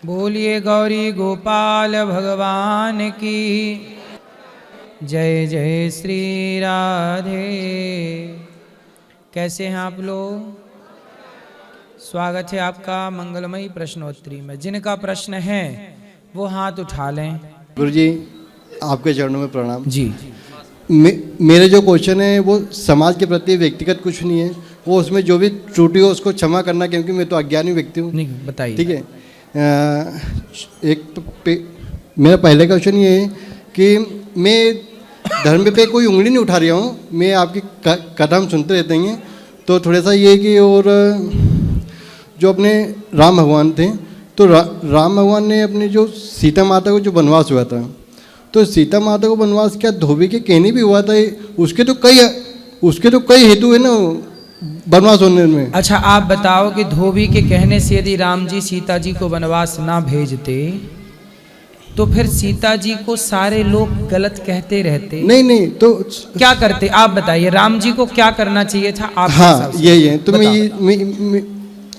बोलिए गौरी गोपाल भगवान की जय जय श्री राधे। कैसे हैं आप लोग? स्वागत है आपका मंगलमयी प्रश्नोत्तरी में। जिनका प्रश्न है वो हाथ उठा लें। गुरुजी आपके चरणों में प्रणाम जी। मेरे जो क्वेश्चन है वो समाज के प्रति व्यक्तिगत कुछ नहीं है, वो उसमें जो भी त्रुटि हो उसको क्षमा करना, क्योंकि मैं तो अज्ञानी व्यक्ति हूँ। नहीं बताइए। ठीक है। एक तो मेरा पहला क्वेश्चन ये है कि मैं धर्म पे कोई उंगली नहीं उठा रहा हूँ, मैं आपकी कदम सुनते रहते हैं। तो थोड़ा सा ये कि और जो अपने राम भगवान थे, तो राम भगवान ने अपने जो सीता माता को जो वनवास हुआ था, तो सीता माता को वनवास क्या धोबी के कहने भी हुआ था? उसके तो कई हेतु है ना वनवास होने में। अच्छा आप बताओ कि धोबी के कहने से यदि राम जी सीता जी को वनवास ना भेजते तो फिर सीता जी को सारे लोग गलत कहते रहते। नहीं तो क्या करते आप बताइए? राम जी को क्या करना चाहिए था? आप हाँ यही है। तो मैं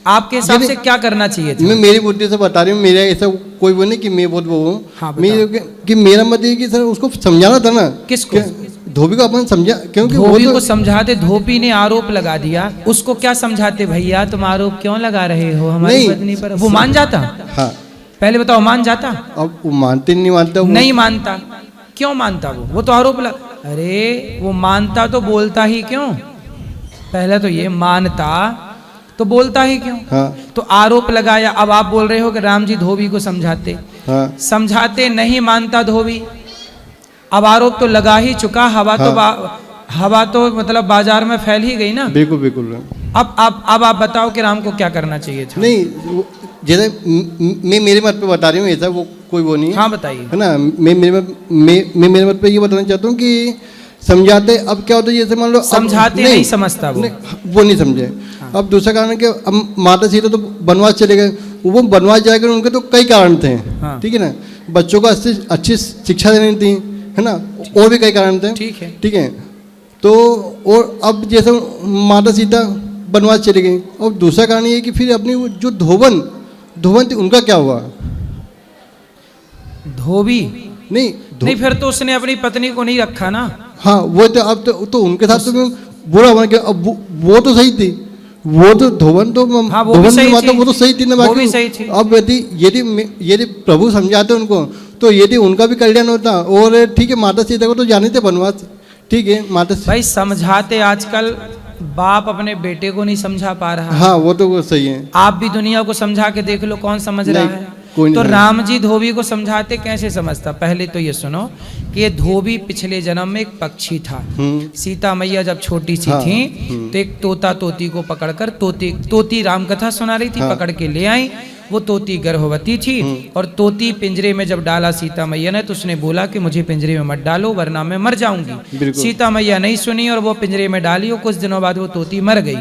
आपके हिसाब से क्या करना चाहिए था? मैं मेरी बुद्धि से बता रही हूँ। मेरा ऐसा कोई वो नहीं कि मैं बहुत वो हूँ। हाँ, कि मेरा मत ये कि सर उसको समझाना था ना। किसको? धोबी को अपन समझा, क्योंकि धोबी को समझाते। धोबी ने आरोप लगा दिया, उसको क्या समझाते? भैया तुम आरोप क्यों लगा रहे हो हमारी पत्नी पर? वो मान जाता? हाँ पहले बताओ, मान जाता? अब वो मानते नहीं मानता, नहीं मानता। क्यों मानता? वो तो आरोप अरे वो मानता तो बोलता ही क्यों? पहले तो ये मानता तो बोलता ही क्यों? हाँ। तो आरोप लगाया। अब आप बोल रहे हो कि राम जी धोबी को समझाते। हाँ। समझाते नहीं मानता धोबी। अब आरोप तो लगा ही चुका। हवा तो मतलब बाजार में फैल ही गई ना। बिल्कुल बिल्कुल। अब आप बताओ कि राम को क्या करना चाहिए था? नहीं जैसे मैं मेरे मत पे बता रही हूँ, ऐसा वो कोई वो नहीं है। हाँ बताइए। है ना। मैं मेरे मत पे ये बताना चाहता हूँ कि समझाते, अब क्या होता है जैसे मान लो समझाते नहीं समझता वो नहीं समझे। हाँ। अब दूसरा कारण कि अब माता सीता तो वनवास चले गए, वो वनवास जाकर उनके तो कई कारण थे। हाँ। ठीक है ना। बच्चों को अच्छी शिक्षा देनी थी, है ना, और भी कई कारण थे। ठीक है। तो और अब जैसे माता सीता वनवास चली गई, और दूसरा कारण ये कि फिर अपनी जो धोबन थी उनका क्या हुआ? धोबी नहीं फिर तो उसने अपनी पत्नी को नहीं रखा ना। हाँ वो तो अब तो उनके साथ तो बुरा बन गया। अब वो तो सही थी, वो तो धोबन तो हाँ, वो तो सही थी ना। बाकी अब यदि प्रभु समझाते उनको तो यदि उनका भी कल्याण होता। और ठीक है, माता सीता को तो जाने थे वनवास। ठीक है, माता भाई समझाते। आजकल बाप अपने बेटे को नहीं समझा पा रहा। हाँ वो तो वो सही है। आप भी दुनिया को समझा के देख लो, कौन समझ रहा है? तो राम जी धोबी को समझाते, कैसे समझता? पहले तो ये सुनो कि ये धोबी पिछले जन्म में एक पक्षी था। सीता मैया जब छोटी सी थी तो एक तोता तोती को पकड़कर तोती राम कथा सुना रही थी, पकड़ के ले आई। वो तोती गर्भवती थी और तोती पिंजरे में जब डाला सीता मैया ने, तो उसने बोला कि मुझे पिंजरे में मत डालो वरना मैं मर जाऊंगी। सीता मैया नहीं सुनी और वो पिंजरे में डाली, और कुछ दिनों बाद वो तोती मर गई।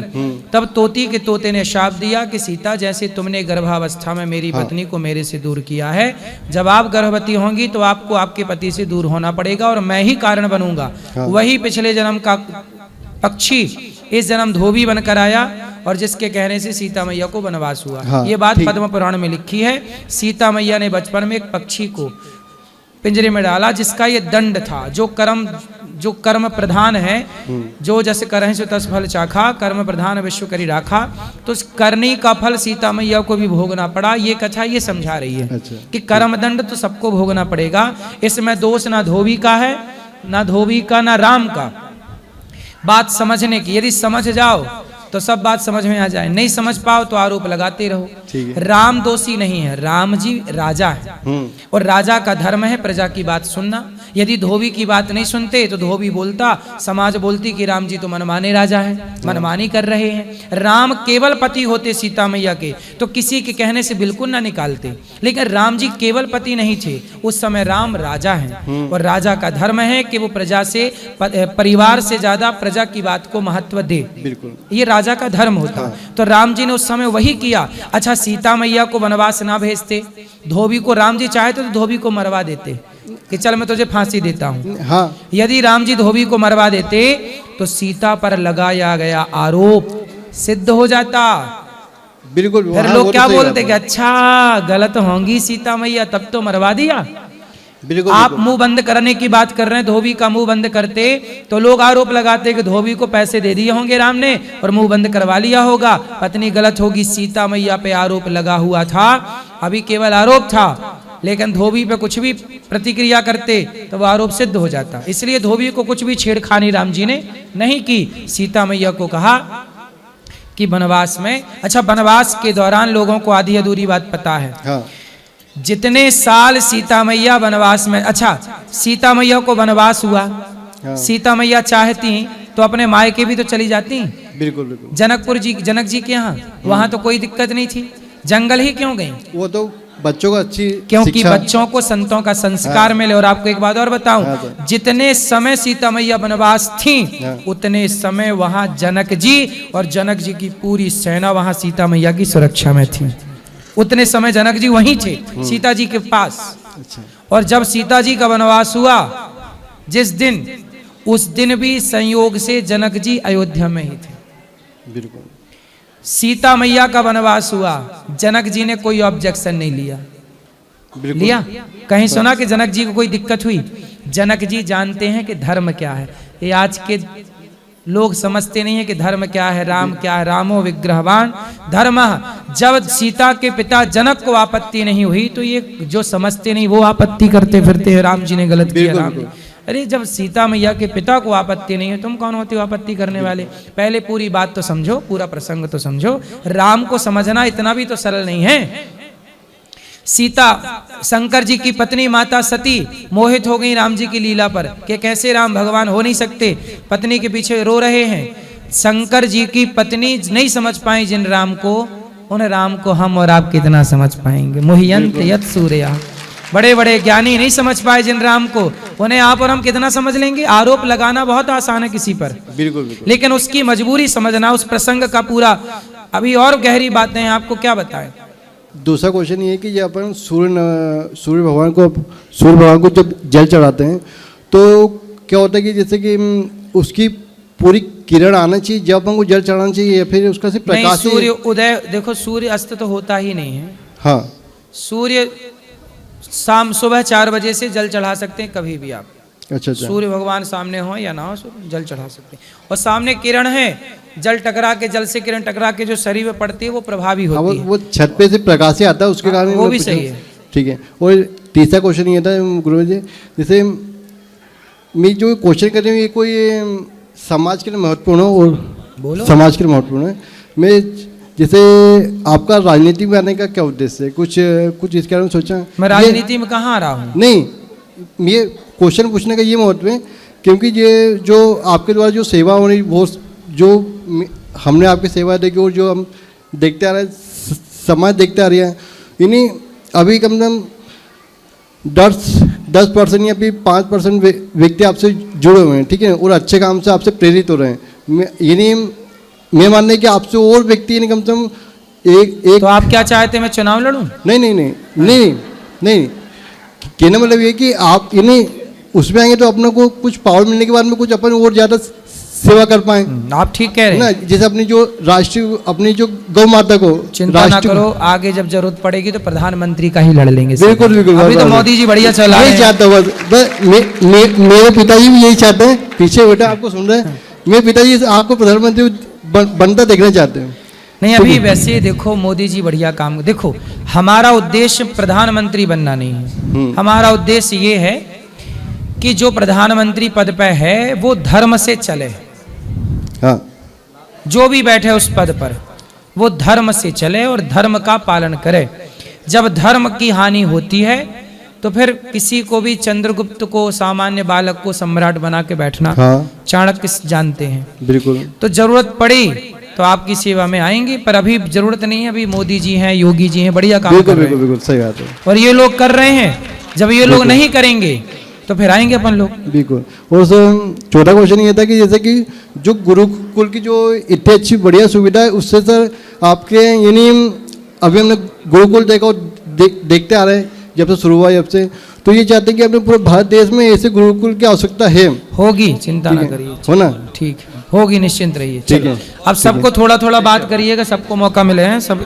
तब तोती के तोते ने शाप दिया कि सीता, जैसे तुमने गर्भावस्था में मेरी पत्नी को मेरे से दूर किया है, जब आप गर्भवती होंगी तो आपको आपके पति से दूर होना पड़ेगा और मैं ही कारण बनूंगा। वही पिछले जन्म का पक्षी इस जन्म धोबी बनकर आया और जिसके कहने से सीता मैया को वनवास हुआ। हाँ, ये बात पद्म पुराण में लिखी है। सीता मैया ने बचपन में एक पक्षी को पिंजरे में डाला जिसका ये दंड था, जो कर्म प्रधान है। जो जस करहि सो तस फल चाखा, कर्म प्रधान विश्व करी राखा। तो उस करनी का फल सीता मैया को भी भोगना पड़ा। ये कथा ये समझा रही है। अच्छा। कि कर्म दंड तो सबको भोगना पड़ेगा। इसमें दोष ना धोबी का है, ना धोबी का, ना राम का। बात समझने की, यदि समझ जाओ तो सब बात समझ में आ जाए, नहीं समझ पाओ तो आरोप लगाते रहो। राम दोषी नहीं है, राम जी राजा है और राजा का धर्म है प्रजा की बात सुनना। यदि धोबी की बात नहीं सुनते तो धोबी बोलता, समाज बोलती कि राम जी तो मनमाने राजा हैं, मनमानी कर रहे हैं। राम केवल पति होते सीता मैया के तो किसी के कहने से बिल्कुल ना निकालते, लेकिन राम जी केवल पति नहीं थे, उस समय राम राजा हैं और राजा का धर्म है कि वो प्रजा से, परिवार से ज्यादा प्रजा की बात को महत्व दे। बिल्कुल ये राजा का धर्म होता। तो राम जी ने उस समय वही किया। अच्छा सीता मैया को वनवास ना भेजते, धोबी को राम जी चाहते तो धोबी को मरवा देते कि चल मैं तुझे फांसी देता हूँ। हाँ। यदि राम जी धोबी को मरवा देते तो सीता पर लगाया गया आरोप सिद्ध हो जाता बिल्कुल। फिर हाँ, लोग वो तो क्या सही बोलते बात कि है। अच्छा गलत होंगी सीता मैया तब तो मरवा दिया। बिल्कुल आप बिल्कुल। मुंह बंद करने की बात कर रहे हैं, धोबी का मुंह बंद करते तो लोग आरोप लगाते कि धोबी को पैसे दे दिए होंगे राम ने और मुंह बंद करवा लिया होगा, पत्नी गलत होगी। सीता मैया पे आरोप लगा हुआ था, अभी केवल आरोप था, लेकिन धोबी पे कुछ भी प्रतिक्रिया करते तो वो आरोप सिद्ध हो जाता। इसलिए धोबी को कुछ भी छेड़खानी राम जी ने नहीं की। सीता मैया को कहा कि वनवास में, अच्छा वनवास के दौरान लोगों को आधी अधूरी बात पता है, हाँ जितने साल सीता मैया वनवास में, अच्छा सीता मैया को वनवास हुआ, हाँ। सीता मैया चाहती तो अपने मायके भी तो चली जाती। बिल्कुल बिल्कुल। जनक जी के यहाँ, वहां तो कोई दिक्कत नहीं थी, जंगल ही क्यों गई? वो तो बच्चों को अच्छी क्योंकि शिक्षा- बच्चों को संतों का संस्कार मिले। और आपको एक बात और बताऊं, हाँ सर। जितने समय सीता मैया वनवास थी हाँ। उतने समय वहां जनक जी और जनक जी की पूरी सेना वहां सीता मैया की सुरक्षा में थी। उतने समय जनक जी वहीं थे सीता जी के पास। अच्छा। और जब सीता जी का वनवास हुआ जिस दिन, उस दिन भी संयोग से जनक जी अयोध्या में ही थे। बिल्कुल। सीता मैया का वनवास हुआ, जनक जी ने कोई ऑब्जेक्शन नहीं लिया। बिल्कुल। लिया? कहीं सुना कि जनक जी को कोई दिक्कत हुई? जनक जी जानते हैं कि धर्म क्या है। ये आज के लोग समझते नहीं है कि धर्म क्या है, राम क्या है। रामो विग्रहवान धर्म। जब सीता के पिता जनक को आपत्ति नहीं हुई तो ये जो समझते नहीं वो आपत्ति करते फिरते हैं राम जी ने गलत किया। बिल्कुल, राम जी, अरे जब सीता मैया के पिता को आपत्ति नहीं है, तुम कौन होते हो आपत्ति करने वाले? पहले पूरी बात तो समझो, पूरा प्रसंग तो समझो। राम को समझना इतना भी तो सरल नहीं है। सीता शंकर जी की पत्नी माता सती मोहित हो गई राम जी की लीला पर कि कैसे राम भगवान हो नहीं सकते, पत्नी के पीछे रो रहे हैं। शंकर जी की पत्नी नहीं समझ पाई जिन राम को, उन राम को हम और आप कितना समझ पाएंगे। मोहियंत यत सूर्या, बड़े बड़े ज्ञानी नहीं समझ पाए जिन राम को, उन्हें आप और हम कितना समझ लेंगे। आरोप लगाना बहुत आसान है किसी पर, बिल्कुल बिल्कुल। लेकिन उसकी मजबूरी समझना, उस प्रसंग का पूरा, अभी और गहरी बातें हैं, आपको क्या बताएं। दूसरा क्वेश्चन ये है कि जब अपन सूर्य भगवान को जब जल चढ़ाते हैं तो क्या होता है कि जैसे कि उसकी पूरी किरण आना चाहिए जब अपन को जल चढ़ाना चाहिए, या फिर उसका सिर्फ नहीं, प्रकाश? सूर्य उदय, देखो सूर्य अस्त तो होता ही नहीं है। हाँ। सूर्य शाम सुबह 4 बजे से जल चढ़ा सकते हैं कभी भी आप। अच्छा अच्छा। सूर्य भगवान सामने हो या ना हो, जल चढ़ा सकते हैं। और सामने किरण है, जल टकरा के, जल से किरण टकरा के जो शरीर में पड़ती है वो प्रभावी हाँ, होती है। वो छत पे से प्रकाश ही आता है, उसके कारण वो मैं भी पूछा। सही है। ठीक है। और तीसरा क्वेश्चन ये था गुरु जी, जैसे मैं जो क्वेश्चन कर रही हूँ ये कोई समाज के लिए महत्वपूर्ण हो, और बोलो। समाज के लिए महत्वपूर्ण है। मैं जैसे आपका राजनीति में आने का क्या उद्देश्य है, कुछ इसके बारे में सोचा? मैं राजनीति में कहाँ आ रहा हूँ? नहीं, ये क्वेश्चन पूछने का ये महत्व है क्योंकि ये जो आपके द्वारा जो सेवा हो रही, वो जो हमने आपकी सेवा देखी और जो हम देखते आ रहे हैं, समाज देखते आ रही है, इन्हीं अभी कम से कम 10% या फिर 5% व्यक्ति आपसे जुड़े हुए हैं, ठीक है, और अच्छे काम से आपसे प्रेरित हो रहे हैं। यानी मैं मानना है कि आपसे और व्यक्ति यानी कम से कम एक तो आप क्या चाहते हैं मैं चुनाव लड़ूं? नहीं, कहने मतलब ये कि आप यानी उसमें आएंगे तो अपने को कुछ पावर मिलने के बाद में कुछ अपन और ज़्यादा सेवा कर पाए। आप ठीक कह रहे ना, हैं। जैसे अपनी जो राष्ट्रीय, अपनी जो गौ माता को चिंता ना करो, आगे जब जरूरत पड़ेगी तो प्रधानमंत्री का ही लड़ लेंगे। बिल्कुल बिल्कुल। अभी तो मोदी जी बढ़िया चला रहे यही हैं। चाहता हूँ बस, मेरे पिताजी भी यही चाहते हैं, पीछे बेटा आपको सुन रहे हैं, मेरे पिताजी आपको प्रधानमंत्री बनता देखना चाहते हैं। नहीं, अभी वैसे देखो मोदी जी बढ़िया काम, देखो हमारा उद्देश्य प्रधानमंत्री बनना नहीं है। हमारा उद्देश्य ये है कि जो प्रधानमंत्री पद पर है वो धर्म से चले। हाँ। जो भी बैठे उस पद पर वो धर्म से चले और धर्म का पालन करे। जब धर्म की हानि होती है तो फिर किसी को भी, चंद्रगुप्त को, सामान्य बालक को सम्राट बना के बैठना चाणक्य जानते हैं। बिल्कुल। तो जरूरत पड़ी तो आपकी सेवा में आएंगे, पर अभी जरूरत नहीं है। अभी मोदी जी हैं, योगी जी हैं, बढ़िया काम कर रहे हैं। बिल्कुल सही बात है। और ये लोग कर रहे हैं, जब ये लोग नहीं करेंगे तो फिर आएंगे अपन लोग। बिल्कुल। और सर छोटा क्वेश्चन ये था कि जैसे कि जो गुरुकुल की जो इतनी अच्छी बढ़िया सुविधा है, उससे सर आपके यानी अभी हमने गुरुकुल देखा और देखते आ रहे हैं जब से शुरू हुआ, जब से, तो ये चाहते हैं कि अपने पूरे भारत देश में ऐसे गुरुकुल की आवश्यकता है। होगी, चिंता ना करिए। हो ना? ठीक है। होगी, निश्चिंत रहिए। ठीक चलो, है, अब सबको थोड़ा थोड़ा बात करिएगा, सबको मौका मिले हैं सब।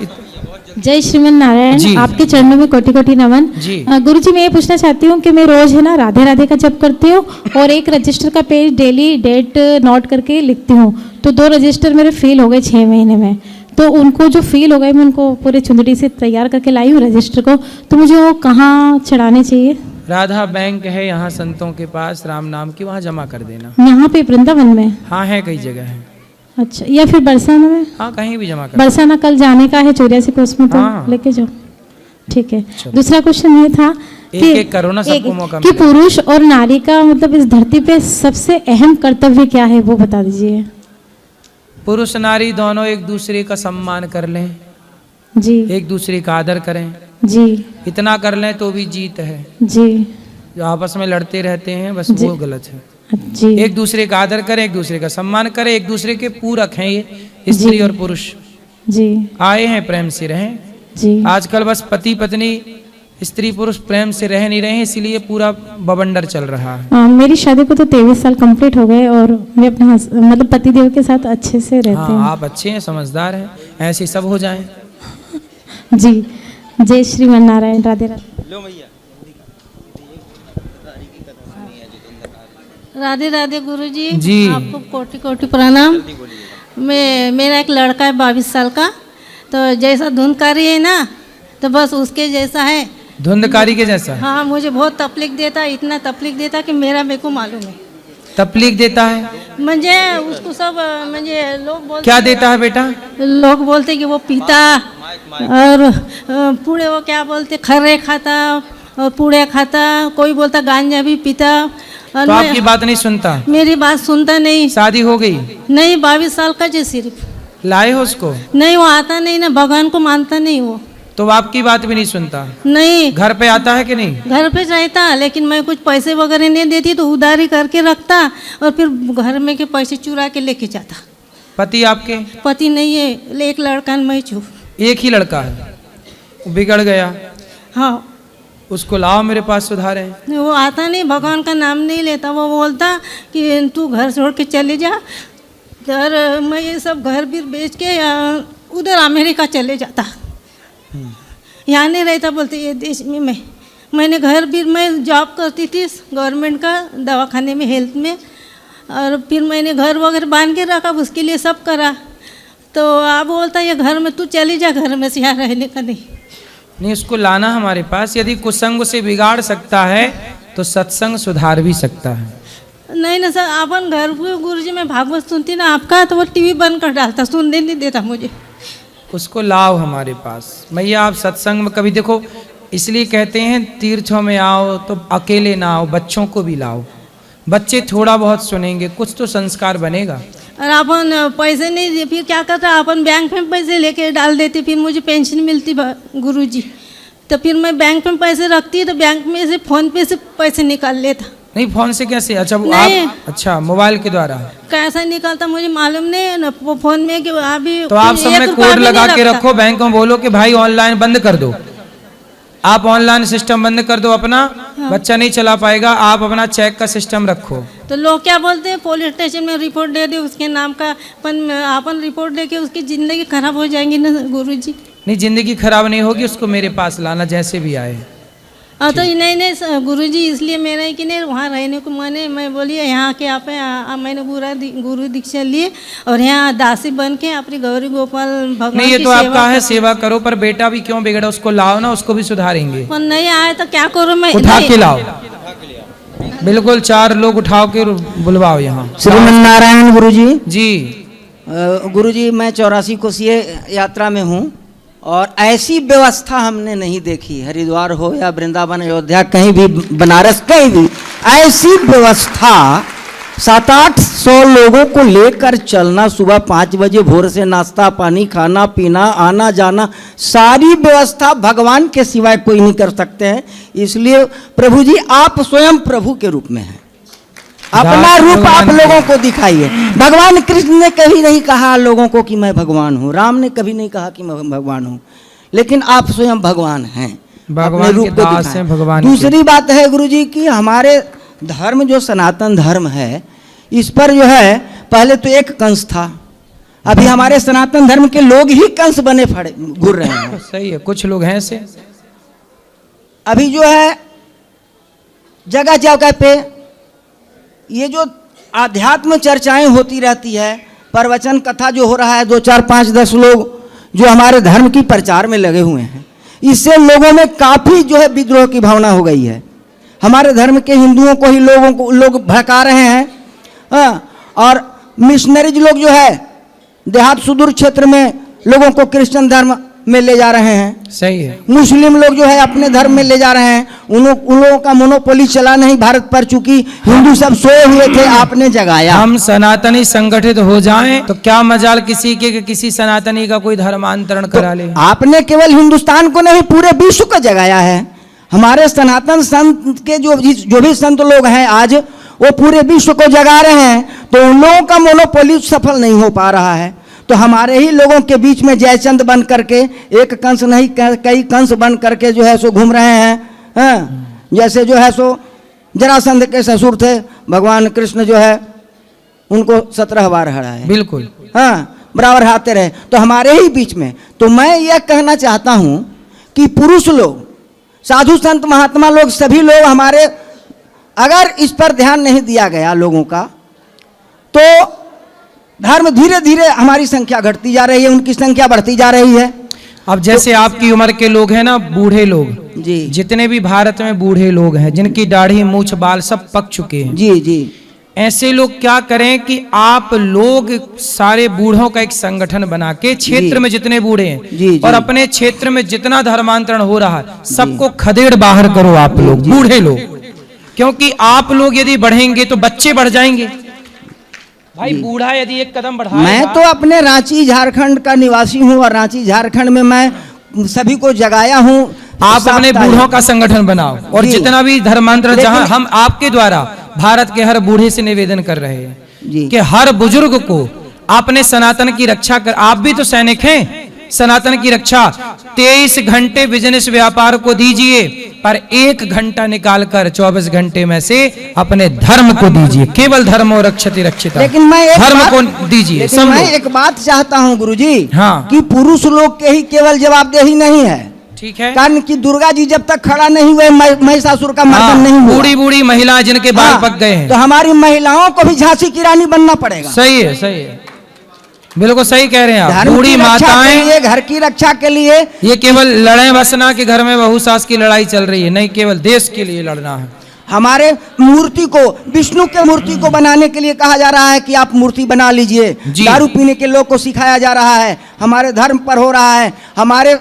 जय श्रीमन नारायण, आपके चरणों में कोटि कोटि नमन। गुरु जी, मैं ये पूछना चाहती हूँ कि मैं रोज है ना राधे राधे का जप करती हूँ और एक रजिस्टर का पेज डेली डेट नोट करके लिखती हूँ, तो 2 रजिस्टर मेरे फेल हो गए 6 महीने में। तो उनको जो फेल हो गए मैं उनको पूरे चुंदड़ी से तैयार करके लाई हूँ रजिस्टर को, तो मुझे वो कहाँ चढ़ाने चाहिए? राधा बैंक है यहाँ संतों के पास राम नाम की, वहाँ जमा कर देना। यहाँ पे वृंदावन में? हाँ है, कई जगह है। अच्छा, या फिर बरसाना में? हाँ, कहीं भी जमा कर। बरसाना कल जाने का है 84 को, उसमें तो हाँ। लेके जाओ। ठीक है। दूसरा क्वेश्चन ये था कि एक करो ना, सबको मौका कि मिले। पुरुष और नारी का मतलब इस धरती पे सबसे अहम कर्तव्य क्या है, वो बता दीजिए। पुरुष नारी दोनों एक दूसरे का सम्मान कर लें जी, एक दूसरे का आदर करें जी, इतना कर लें तो भी जीत है। जी, जो आपस में लड़ते रहते हैं बस वो गलत है। जी, एक दूसरे का आदर करें, एक दूसरे का सम्मान करें, एक दूसरे के पूरक हैं ये स्त्री और पुरुष। जी, आए हैं प्रेम से रहें। जी। आजकल बस पति पत्नी स्त्री पुरुष प्रेम से रह नहीं रहे हैं, इसीलिए पूरा बवंडर चल रहा है। मेरी शादी को तो 23 साल कंप्लीट हो गए और मैं अपने मतलब पति देव के साथ अच्छे से रहते हैं। आप अच्छे हैं, समझदार हैं, ऐसे सब हो जाएं। जी, जय श्रीमन नारायण, राधे राधे। लो भैया। राधे राधे गुरुजी जी, आपको कोटि कोटि प्रणाम। मेरा एक लड़का है 22 साल का, तो जैसा धुंधकारी है ना तो बस उसके जैसा है। धुंधकारी के जैसा? हाँ, मुझे बहुत तकलीफ देता है, इतना तकलीफ देता कि मेरे को मालूम है। तकलीफ देता है? मुझे उसको सब मुझे लोग बोलते। क्या देता है बेटा? लोग बोलते कि वो पीता और पूड़े, वो क्या बोलते, खर्रे खाता और पूड़े खाता, कोई बोलता गांजा भी पीता। तो आपकी बात नहीं सुनता? मेरी बात सुनता नहीं। शादी हो गई? नहीं, 22 साल का जो सिर्फ। लाए हो उसको? नहीं, वो आता नहीं ना, भगवान को मानता नहीं वो। तो आपकी बात भी नहीं सुनता? नहीं। घर पे आता है कि नहीं? घर पे रहता, लेकिन मैं कुछ पैसे वगैरह नहीं देती तो उधारी करके रखता और फिर घर में के पैसे चुरा के लेके जाता। पति आपके? पति नहीं है, एक लड़का मैं छू। एक ही लड़का है? बिगड़ गया? हाँ। उसको लाओ मेरे पास, सुधारे। वो आता नहीं, भगवान का नाम नहीं लेता। वो बोलता कि तू घर छोड़ के चले जा, और मैं ये सब घर भी बेच के उधर अमेरिका चले जाता, यहाँ नहीं रहता। बोलते ये देश में मैंने घर भी, मैं जॉब करती थी गवर्नमेंट का दवाखाने में हेल्थ में, और फिर मैंने घर वगैरह बांध के रखा, उसके लिए सब करा। तो आप बोलता ये घर में तू चली जा, घर में से यहाँ रहने का नहीं। उसको लाना हमारे पास। यदि कुसंग से बिगाड़ सकता है तो सत्संग सुधार भी सकता है। नहीं ना सर, अपन घर पे गुरुजी में भागवत सुनती ना आपका, तो वो टीवी बंद कर डालता, सुनने नहीं देता मुझे। उसको लाओ हमारे पास। मैया आप सत्संग में कभी देखो, इसलिए कहते हैं तीर्थों में आओ तो अकेले ना आओ, बच्चों को भी लाओ। बच्चे थोड़ा बहुत सुनेंगे, कुछ तो संस्कार बनेगा। और अपन पैसे नहीं दे, फिर क्या करता, अपन बैंक में पैसे लेके डाल देते, फिर मुझे पेंशन मिलती गुरुजी, तो फिर मैं बैंक में पैसे रखती, तो बैंक में से फोन पे से पैसे निकाल लेता। नहीं, फोन से कैसे? अच्छा वो आप, अच्छा मोबाइल के द्वारा कैसा निकालता मुझे मालूम नहीं है ना, फोन में कि अभी तो आप सब में कोड लगा के रखो, बैंक में बोलो कि भाई ऑनलाइन बंद कर दो, आप ऑनलाइन सिस्टम बंद कर दो अपना। हाँ। बच्चा नहीं चला पाएगा, आप अपना चेक का सिस्टम रखो। तो लोग क्या बोलते हैं, पुलिस स्टेशन में रिपोर्ट दे दे उसके नाम का, अपन रिपोर्ट दे के उसकी ज़िंदगी खराब हो जाएंगी ना गुरुजी। नहीं, जिंदगी खराब नहीं होगी, उसको मेरे पास लाना जैसे भी आए। तो नहीं गुरुजी, इसलिए मेरा कि नहीं वहाँ रहने को मैं बोली यहाँ के आप मैंने गुरु दीक्षा लिए और यहाँ दासी बन के अपनी गौरी गोपाल भगवान नहीं, ये तो आपका है, सेवा करो, पर बेटा भी क्यों बिगड़ा, उसको लाओ ना, उसको भी सुधारेंगे। पर नहीं आए तो क्या करूँ मैं? उठा के लाओ, बिल्कुल 4 लोग उठाओ के बुलवाओ यहाँ। श्रीमन नारायण गुरुजी। जी गुरुजी, मैं 84 कोसीय यात्रा में हूँ और ऐसी व्यवस्था हमने नहीं देखी, हरिद्वार हो या वृंदावन, अयोध्या, कहीं भी, बनारस, कहीं भी ऐसी व्यवस्था। 700-800 लोगों को लेकर चलना, सुबह 5 बजे भोर से नाश्ता पानी, खाना पीना, आना जाना, सारी व्यवस्था भगवान के सिवाय कोई नहीं कर सकते हैं। इसलिए प्रभु जी आप स्वयं प्रभु के रूप में हैं, अपना रूप आप लोगों को दिखाइए। भगवान कृष्ण ने कभी नहीं कहा लोगों को कि मैं भगवान हूँ, राम ने कभी नहीं कहा कि मैं भगवान हूँ, लेकिन आप स्वयं भगवान हैं, अपने रूप को दिखाएं। दूसरी बात है गुरुजी कि हमारे धर्म जो सनातन धर्म है, इस पर जो है पहले तो एक कंस था, अभी हमारे सनातन धर्म के लोग ही कंस बने फड़े घूर रहे हैं। सही है, कुछ लोग हैं ऐसे। अभी जो है जगह जगह पे ये जो आध्यात्म चर्चाएं होती रहती है, प्रवचन कथा जो हो रहा है, 2 4 5 10 लोग जो हमारे धर्म की प्रचार में लगे हुए हैं, इससे लोगों में काफ़ी जो है विद्रोह की भावना हो गई है। हमारे धर्म के हिंदुओं को ही लोग भड़का रहे हैं। हाँ, और मिशनरीज लोग जो है देहात सुदूर क्षेत्र में लोगों को क्रिश्चियन धर्म में ले जा रहे हैं। सही है। मुस्लिम लोग जो है अपने धर्म में ले जा रहे हैं। उन लोगों का मोनोपोली चला नहीं भारत पर, चूंकि हिंदू सब सोए हुए थे, आपने जगाया। हम सनातनी संगठित हो जाएं तो क्या मजाल किसी के किसी सनातनी का कोई धर्मांतरण करा ले। आपने केवल हिंदुस्तान को नहीं पूरे विश्व को जगाया है। हमारे सनातन संत के जो भी संत लोग हैं आज, वो पूरे विश्व को जगा रहे हैं, तो उन लोगों का मोनोपोली सफल नहीं हो पा रहा है। तो हमारे ही लोगों के बीच में जयचंद बन करके, एक कंस नहीं कई कंस बन करके जो है सो घूम रहे हैं। हाँ, जैसे जो है सो जरासंध के ससुर थे भगवान कृष्ण, जो है उनको 17 बार हराए। बिल्कुल। हाँ, बराबर हारते रहे। तो हमारे ही बीच में, तो मैं यह कहना चाहता हूँ कि पुरुष लोग, साधु संत महात्मा लोग, सभी लोग हमारे, अगर इस पर ध्यान नहीं दिया गया लोगों का, तो धर्म धीरे धीरे हमारी संख्या घटती जा रही है, उनकी संख्या बढ़ती जा रही है। अब जैसे आपकी उम्र के लोग हैं ना, बूढ़े लोग जी, जितने भी भारत में बूढ़े लोग हैं, जिनकी दाढ़ी मूछ बाल सब पक चुके हैं, जी जी, ऐसे लोग क्या करें कि आप लोग सारे बूढ़ों का एक संगठन बना के, क्षेत्र में जितने बूढ़े हैं जी, और अपने क्षेत्र में जितना धर्मांतरण हो रहा है, सबको खदेड़ बाहर करो आप लोग, बूढ़े लोग। क्योंकि आप लोग यदि बढ़ेंगे तो बच्चे बढ़ जाएंगे। भाई बूढ़ा यदि एक कदम बढ़ाएगा। मैं तो अपने रांची झारखंड का निवासी हूँ, और रांची झारखंड में मैं सभी को जगाया हूँ। आप अपने बूढ़ों का संगठन बनाओ, और जितना भी धर्मांतरण, जहां हम आपके द्वारा भारत के हर बूढ़े से निवेदन कर रहे हैं कि हर बुजुर्ग को अपने सनातन की रक्षा कर। आप भी तो सैनिक हैं, सनातन की रक्षा 23 घंटे बिजनेस व्यापार को दीजिए, पर 1 घंटा निकालकर 24 घंटे में से अपने धर्म को दीजिए। केवल धर्म और रक्षति रक्षिता, लेकिन मैं धर्म को दीजिए। मैं एक बात चाहता हूँ गुरुजी, हाँ, कि पुरुष लोग के ही केवल जवाबदेही नहीं है। ठीक है। कारण कि दुर्गा जी जब तक खड़ा नहीं हुए, महिषासुर का मर्दन नहीं हुआ। बूढ़ी बूढ़ी महिला जिनके बाल पक गए हैं, तो हमारी महिलाओं को भी झांसी की रानी बनना पड़ेगा। सही है, सही है, बिल्कुल सही कह रहे हैं आप। धर्म बूढ़ी की रक्षा के माताएं, लिए, घर की रक्षा के लिए, ये केवल लड़े बसना कि घर में बहू सास की लड़ाई चल रही है, नहीं, केवल देश के लिए लड़ना है। हमारे मूर्ति को, विष्णु के मूर्ति को बनाने के लिए कहा जा रहा है कि आप मूर्ति बना लीजिए। दारू पीने के लोग को सिखाया जा रहा है, हमारे धर्म पर हो रहा है। हमारे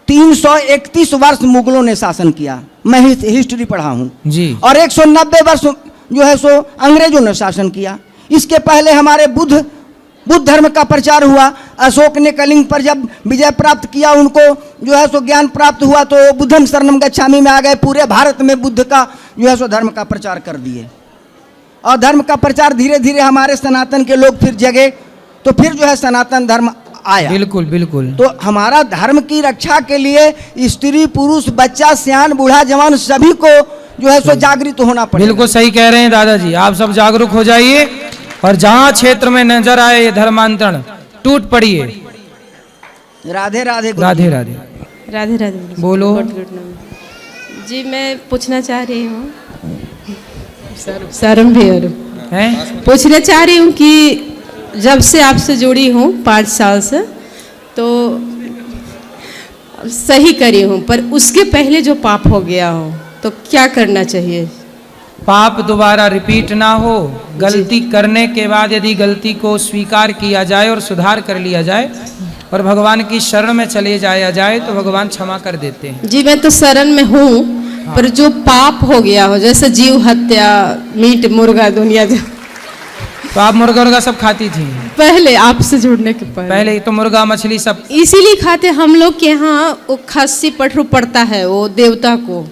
331 वर्ष मुगलों ने शासन किया, मैं हिस्ट्री पढ़ा हूँ जी, और 190 वर्ष जो है सो अंग्रेजों ने शासन किया। इसके पहले हमारे बुद्ध धर्म का प्रचार हुआ। अशोक ने कलिंग पर जब विजय प्राप्त किया, उनको जो है सो ज्ञान प्राप्त हुआ, तो बुद्धम शरणम गच्छामि में आ गए। पूरे भारत में बुद्ध का जो है सो धर्म का प्रचार कर दिए, और धर्म का प्रचार धीरे धीरे हमारे सनातन के लोग फिर जगे, तो फिर जो है सनातन धर्म आया। बिल्कुल बिल्कुल। तो हमारा धर्म की रक्षा के लिए स्त्री पुरुष बच्चा सियान बूढ़ा जवान सभी को जो है सो जागृत होना पड़ेगा। बिल्कुल सही कह रहे हैं दादाजी, आप सब जागरूक हो जाइए, और जहाँ क्षेत्र में नजर आए ये धर्मांतरण, टूट पड़िए। राधे राधे राधे राधे राधे राधे। बोलो। जी मैं पूछना चाह रही हूँ, शरण भैया हैं, पूछना चाह रही हूँ कि जब से आपसे जुड़ी हूँ 5 साल से, तो सही करी हूँ, पर उसके पहले जो पाप हो गया हो तो क्या करना चाहिए? पाप दोबारा रिपीट ना हो। गलती करने के बाद यदि गलती को स्वीकार किया जाए और सुधार कर लिया जाए और भगवान की शरण में चले जाया जाए, तो भगवान क्षमा कर देते हैं। जी मैं तो शरण में हूँ, पर जो पाप हो गया हो, जैसे जीव हत्या, मीट मुर्गा दुनिया, तो आप मुर्गा सब खाती थी पहले आपसे जुड़ने के पहले तो मुर्गा मछली सब इसीलिए खाते। हम लोग के यहाँ वो खस्सी पठरू पड़ता है वो देवता को,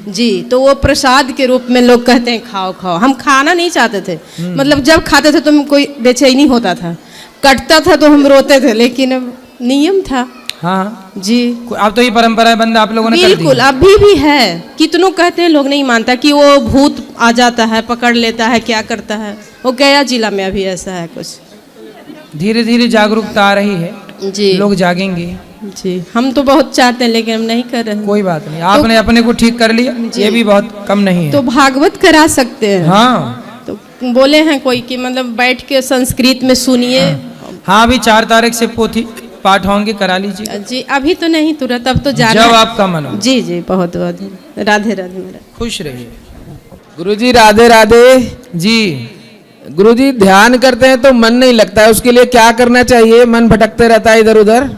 जी, तो वो प्रसाद के रूप में लोग कहते हैं खाओ खाओ। हम खाना नहीं चाहते थे, मतलब जब खाते थे तो हम कोई बेचैनी होता था, कटता था तो हम रोते थे, लेकिन अब नियम था। हाँ जी अब तो ये परंपरा बंद आप लोगों ने कर दी। बिल्कुल अभी भी है, कितनों कहते हैं लोग नहीं मानता कि वो भूत आ जाता है पकड़ लेता है क्या करता है। वो गया जिला में अभी ऐसा है कुछ। धीरे धीरे जागरूकता आ रही है, जी लोग जागेंगे। जी हम तो बहुत चाहते हैं लेकिन हम नहीं कर रहे हैं। कोई बात नहीं, आपने अपने को ठीक कर लिया, ये भी बहुत कम नहीं है। तो भागवत करा सकते हैं। हाँ तो बोले हैं कोई कि मतलब बैठ के संस्कृत में सुनिए। हाँ अभी 4 तारीख से पोथी पाठ होंगे, करा लीजिए। जी अभी तो नहीं तुरंत, अब तो जाना जब है। आपका मन हो। जी जी बहुत बहुत राधे राधे महाराज। खुश रहिए। गुरुजी राधे राधे। जी गुरुजी ध्यान करते हैं तो मन नहीं लगता है, उसके लिए क्या करना चाहिए? मन भटकते रहता है इधर उधर।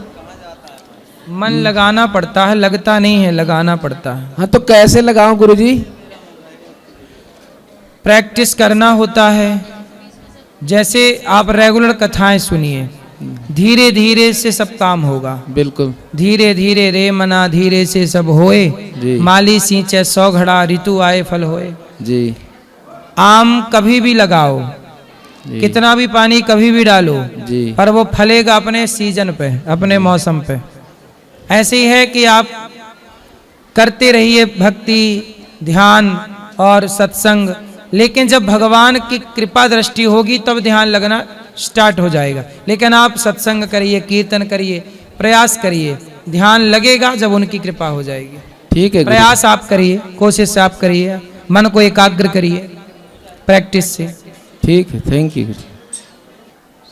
मन लगाना पड़ता है, लगता नहीं है, लगाना पड़ता है। हाँ तो कैसे लगाऊं गुरुजी? प्रैक्टिस करना होता है। जैसे आप रेगुलर कथाएं सुनिए, धीरे धीरे से सब काम होगा। बिल्कुल। धीरे धीरे रे मना धीरे से सब होए, जी। माली सींचे 100 घड़ा ऋतु आए फल होए। जी आम कभी भी लगाओ, कितना भी पानी कभी भी डालो, जी पर वो फलेगा अपने सीजन पे, अपने मौसम पे। ऐसे ही है कि आप करते रहिए भक्ति, ध्यान और सत्संग, लेकिन जब भगवान की कृपा दृष्टि होगी तब ध्यान लगना स्टार्ट हो जाएगा। लेकिन आप सत्संग करिए, कीर्तन करिए, प्रयास करिए, ध्यान लगेगा जब उनकी कृपा हो जाएगी। ठीक है। प्रयास आप करिए, कोशिश आप करिए, मन को एकाग्र करिए प्रैक्टिस से। ठीक है, थैंक यू।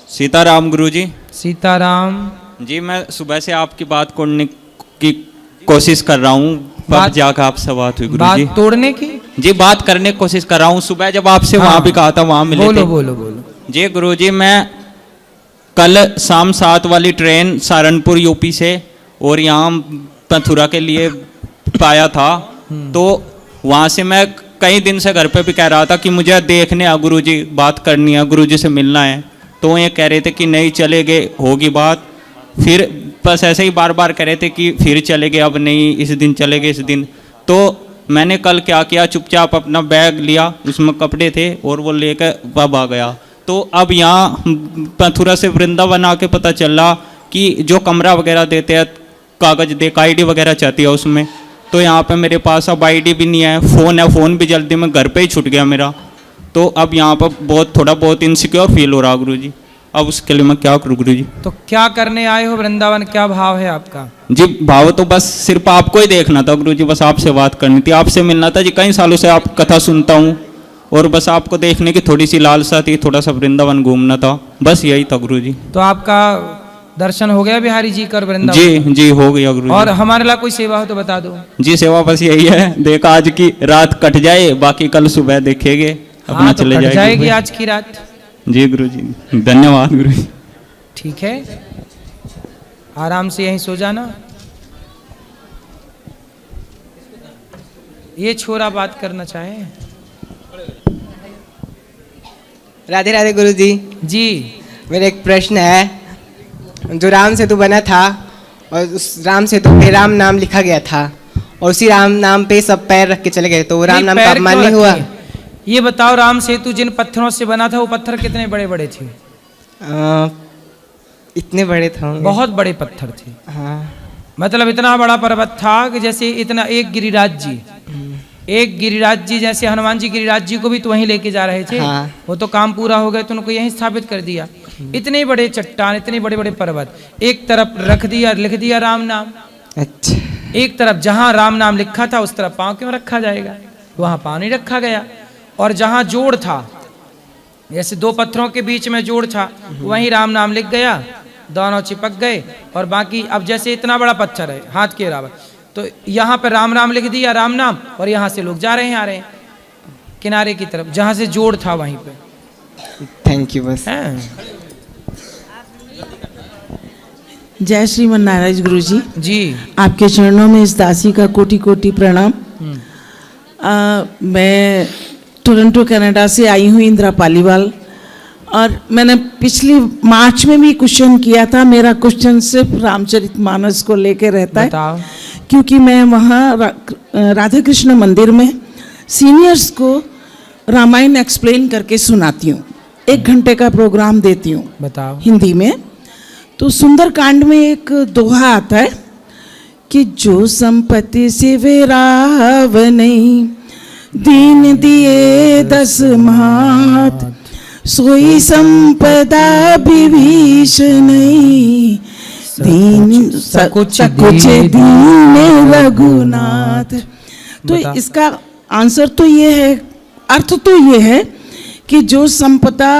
सीताराम गुरुजी। सीताराम जी मैं सुबह से आपकी बात तोड़ने की कोशिश कर रहा हूँ, तब जाकर आपसे बात हुई गुरुजी। बात तोड़ने की? जी बात करने की कोशिश कर रहा हूँ। सुबह जब आपसे वहाँ भी कहा था, वहाँ मिले बोलो थे। बोलो बोलो। जी गुरुजी मैं कल शाम 7 वाली ट्रेन सहारनपुर यूपी से और यहाँ मथुरा के लिए पाया था। तो वहाँ से मैं कई दिन से घर पे भी कह रहा था कि मुझे देखने आ गुरुजी, बात करनी है, गुरुजी से मिलना है। तो ये कह रहे थे कि नहीं चले गए, होगी बात। फिर बस ऐसे ही बार बार कह रहे थे कि फिर चले गए, अब नहीं, इस दिन चले गए, इस दिन। तो मैंने कल क्या किया, चुपचाप अपना बैग लिया, उसमें कपड़े थे और वो लेकर वब आ गया। तो अब यहाँ मथुरा से वृंदावन आके पता चला कि जो कमरा वगैरह देते हैं, कागज दे, आईडी वगैरह चाहती है उसमें। तो यहाँ पे मेरे पास अब आईडी भी नहीं है, फ़ोन है, फ़ोन भी जल्दी में घर पे ही छूट गया मेरा। तो अब यहाँ पर थोड़ा बहुत इनसिक्योर फील हो रहा गुरुजी। अब उसके लिए मैं क्या करूँ गुरुजी? तो क्या करने आए हो वृंदावन, क्या भाव है आपका? जी भाव तो बस सिर्फ आपको ही देखना था गुरुजी, बस आपसे बात करनी थी, आपसे मिलना था जी। कई सालों से आप कथा सुनता हूँ और बस आपको देखने की थोड़ी सी लालसा थी, थोड़ा सा वृंदावन घूमना था, बस यही था गुरुजी। तो आपका दर्शन हो गया बिहारी जी कर वृंदावन? जी जी हो गया गुरुजी। और हमारे लिए कोई सेवा हो तो बता दो। जी सेवा बस यही है, देखा आज की रात कट जाए, बाकी कल सुबह देखेंगे, अपना हाँ, तो चले कट जाएगी जाएंगे। आज की रात। जी गुरुजी धन्यवाद गुरुजी। ठीक है, आराम से यहीं सो जाना। ये छोरा बात करना चाहे। राधे राधे गुरुजी। जी मेरा एक प्रश्न है, जो राम सेतु बना था और उस राम सेतु पे राम नाम लिखा गया था और उसी राम नाम पे सब पैर रख के चले गए, तो वो राम नाम का पैर अपमान क्यों नहीं हुआ? रखे? ये बताओ, राम सेतु जिन पत्थरों से बना था वो पत्थर कितने बड़े बड़े थे? इतने बड़े थे, बहुत बड़े पत्थर थे। हाँ। मतलब इतना बड़ा पर्वत था कि जैसे इतना एक गिरिराज जी जैसे हनुमान जी गिरिराज जी को भी तो वहीं लेके जा रहे थे। हाँ। वो तो काम पूरा हो गया तो उनको यहीं स्थापित कर दिया। इतने बड़े चट्टान, इतने बड़े बड़े पर्वत, एक तरफ रख दिया, लिख दिया राम नाम। अच्छा। एक तरफ जहां राम नाम लिखा था उस तरफ पांव क्यों रखा जाएगा? वहां पांव नहीं रखा गया। और जहां जोड़ था, जैसे दो पत्थरों के बीच में जोड़ था, वहीं राम नाम लिख गया, दोनों चिपक गए। और बाकी अब जैसे इतना बड़ा पत्थर है हाथ के बराबर, तो यहाँ पे राम नाम लिख दिया, राम नाम, और यहाँ से लोग जा रहे हैं, आ रहे हैं किनारे की तरफ, जहाँ से जोड़ था वहीं पे। Thank you. बस जय श्रीमन नारायण गुरु जी। जी आपके चरणों में इस दासी का कोटि कोटि प्रणाम। मैं टोरंटो कनाडा से आई हूँ, इंदिरा पालीवाल, और मैंने पिछली मार्च में भी क्वेश्चन किया था। मेरा क्वेश्चन सिर्फ रामचरितमानस को लेके रहता बताओ। है, क्योंकि मैं वहाँ राधा कृष्ण मंदिर में सीनियर्स को रामायण एक्सप्लेन करके सुनाती हूँ। 1 घंटे का प्रोग्राम देती हूँ बताओ। हिंदी में। तो सुंदरकांड में एक दोहा आता है कि जो संपत्ति से विराव नहीं, दीन दिए 10 मात, सोई संपदा विभीषण नहीं, दीन सकुच दीन रघुनाथ। तो इसका आंसर तो ये है, अर्थ तो ये है कि जो संपदा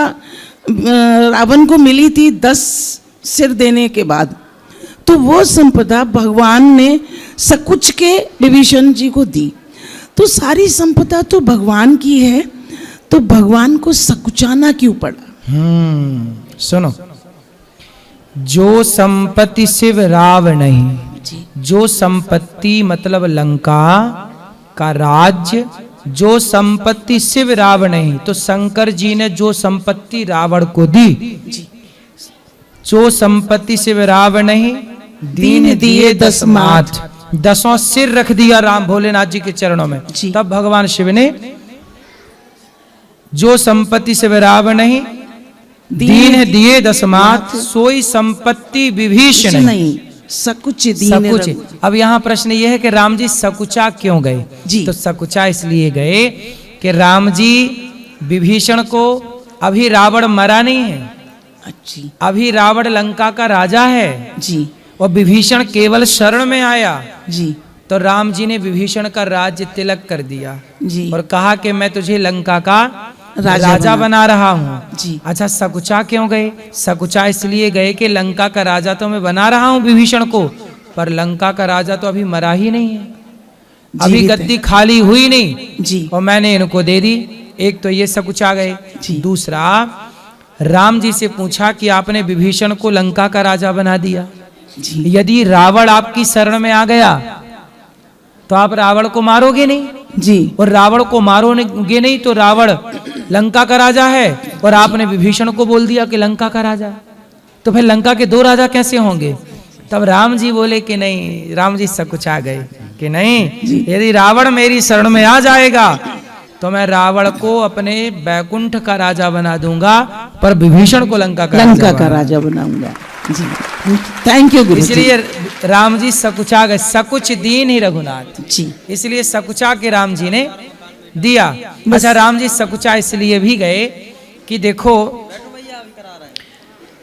रावण को मिली थी 10 सिर देने के बाद, तो वो संपदा भगवान ने सकुच के विभीषण जी को दी। तो सारी संपदा तो भगवान की है, तो भगवान को सकुचाना क्यों पड़ा? सुनो, जो संपत्ति शिव राव नहीं, जो संपत्ति मतलब लंका का राज्य, जो संपत्ति शिव राव नहीं, तो शंकर जी ने जो संपत्ति रावण को दी, जो संपत्ति शिव राव नहीं, दीन दिए 10 माथ, 10 सिर रख दिया राम भोलेनाथ जी के चरणों में। तब भगवान शिव ने जो संपत्ति शिव राव नहीं, दीन दिए 10 माथ, सोई संपत्ति विभीषण नहीं, सकुच सकुच। अब यहाँ प्रश्न ये है कि राम जी सकुचा क्यों गए? तो सकुचा इसलिए गए कि राम जी विभीषण को, अभी रावण मरा नहीं है, अभी रावण लंका का राजा है जी, और विभीषण केवल शरण में आया जी। तो राम जी ने विभीषण का राज्य तिलक कर दिया जी, और कहा कि मैं तुझे लंका का राजा बना रहा हूँ जी। अच्छा, सकुचा क्यों गए? सकुचा इसलिए गए कि लंका का राजा तो मैं बना रहा हूँ विभीषण को, पर लंका का राजा तो अभी मरा ही नहीं है, अभी गद्दी खाली हुई नहीं जी, और मैंने इनको दे दी। एक तो ये सकुचा गए। दूसरा, राम जी से पूछा कि आपने विभीषण को लंका का राजा बना दिया, यदि रावण आपकी शरण में आ गया तो आप रावण को मारोगे नहीं जी, और रावण को मारोगे नहीं तो रावण लंका का राजा है, और आपने विभीषण को बोल दिया कि लंका का राजा, तो फिर लंका के 2 राजा कैसे होंगे? तब राम जी बोले कि नहीं, राम जी सकुचा गए कि नहीं, यदि रावण मेरी शरण में आ जाएगा तो मैं रावण को अपने बैकुंठ का राजा बना दूंगा, पर विभीषण को लंका का राजा बनाऊंगा। जी, थैंक यू गुरु। इसलिए राम जी सकुचा गए, सकुच दीन ही रघुनाथ जी, इसलिए सकुचा के राम जी ने दिया। अच्छा, राम जी सकुचा इसलिए भी गए कि देखो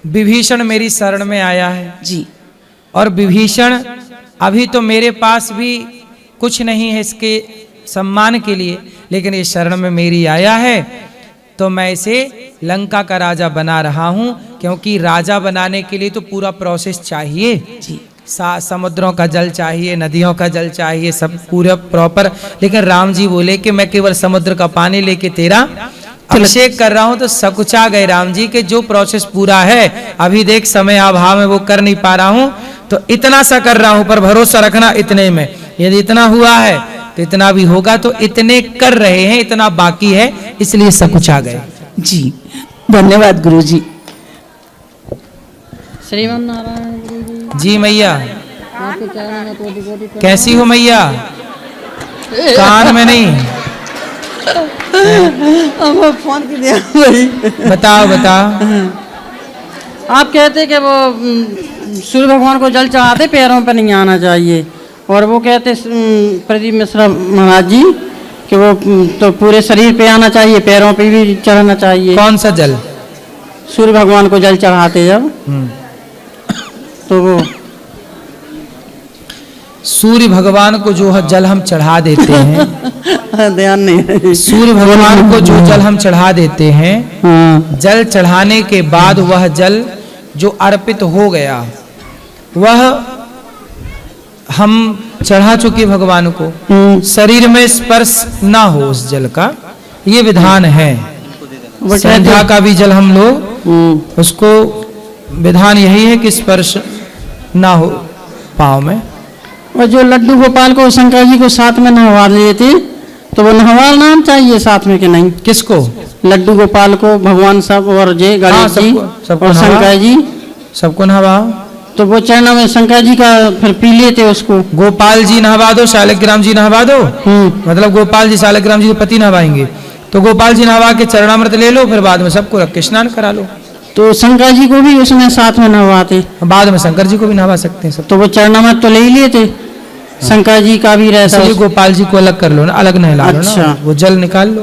विभीषण मेरी शरण में आया है जी, और विभीषण अभी तो मेरे पास भी कुछ नहीं है इसके सम्मान के लिए, लेकिन ये शरण में मेरी आया है तो मैं इसे लंका का राजा बना रहा हूं, क्योंकि राजा बनाने के लिए तो पूरा प्रोसेस चाहिए जी, समुद्रों का जल चाहिए, नदियों का जल चाहिए, सब पूरा प्रॉपर। लेकिन राम जी बोले कि मैं केवल समुद्र का पानी लेके तेरा अभिषेक कर रहा हूं, तो सकुचा गए राम जी के जो प्रोसेस पूरा है अभी देख समय अभाव में वो कर नहीं पा रहा हूं, तो इतना सा कर रहा हूं, पर भरोसा रखना इतने में, यदि इतना हुआ है तो इतना भी होगा, तो इतने कर रहे हैं, इतना बाकी है, इसलिए सकुचा गए। जी, धन्यवाद गुरु जी। श्रीमान नारायण गुरु जी मैया, आपके चरणों में कोटि-कोटि कैसी हो मैया? कान में नहीं, अब फोन की दिया भाई। बताओ बताओ। आप कहते कि वो सूर्य भगवान को जल चढ़ाते पैरों पर नहीं आना चाहिए, और वो कहते प्रदीप मिश्रा महाराज जी कि वो तो पूरे शरीर पे आना चाहिए, पैरों पे भी चढ़ना चाहिए। कौन सा जल? सूर्य भगवान को जल चढ़ाते जब, तो वो सूर्य भगवान को जो जल हम चढ़ा देते हैं ध्यान नहीं, सूर्य भगवान को जो जल हम चढ़ा देते हैं, जल चढ़ाने के बाद वह जल जो अर्पित हो गया वह हम चढ़ा चुके भगवान को, शरीर में स्पर्श ना हो उस जल का, ये विधान है। संध्या का भी जल हम लोग उसको विधान यही है कि स्पर्श ना हो पाँव में। और जो लड्डू गोपाल को शंकर जी को साथ में नहवा लिए थे, तो वो नहवाना चाहिए साथ में कि नहीं? किसको? लड्डू गोपाल को, भगवान सब और जय गणेश जी और शंकर जी सबको नहवा, तो वो चरणों में शंकर जी का फिर पी लेते उसको। गोपाल जी नहवा दो, शालिग्राम जी नहवा दो, मतलब गोपाल जी शालिग्राम जी के पति नहवाएंगे, तो गोपाल जी नहवा के चरणामृत ले लो, फिर बाद में सबको रख के स्नान करा लो। तो शंकर जी को भी उसमें साथ में नहवाते। बाद में शंकर जी को भी नहवा सकते हैं सब। तो वो चरणामृत तो ले ही लिए थे, शंकर जी का भी रहता इसलिए गोपाल जी को अलग कर लो ना, अलग नहला लो अच्छा। ना, वो जल निकाल लो।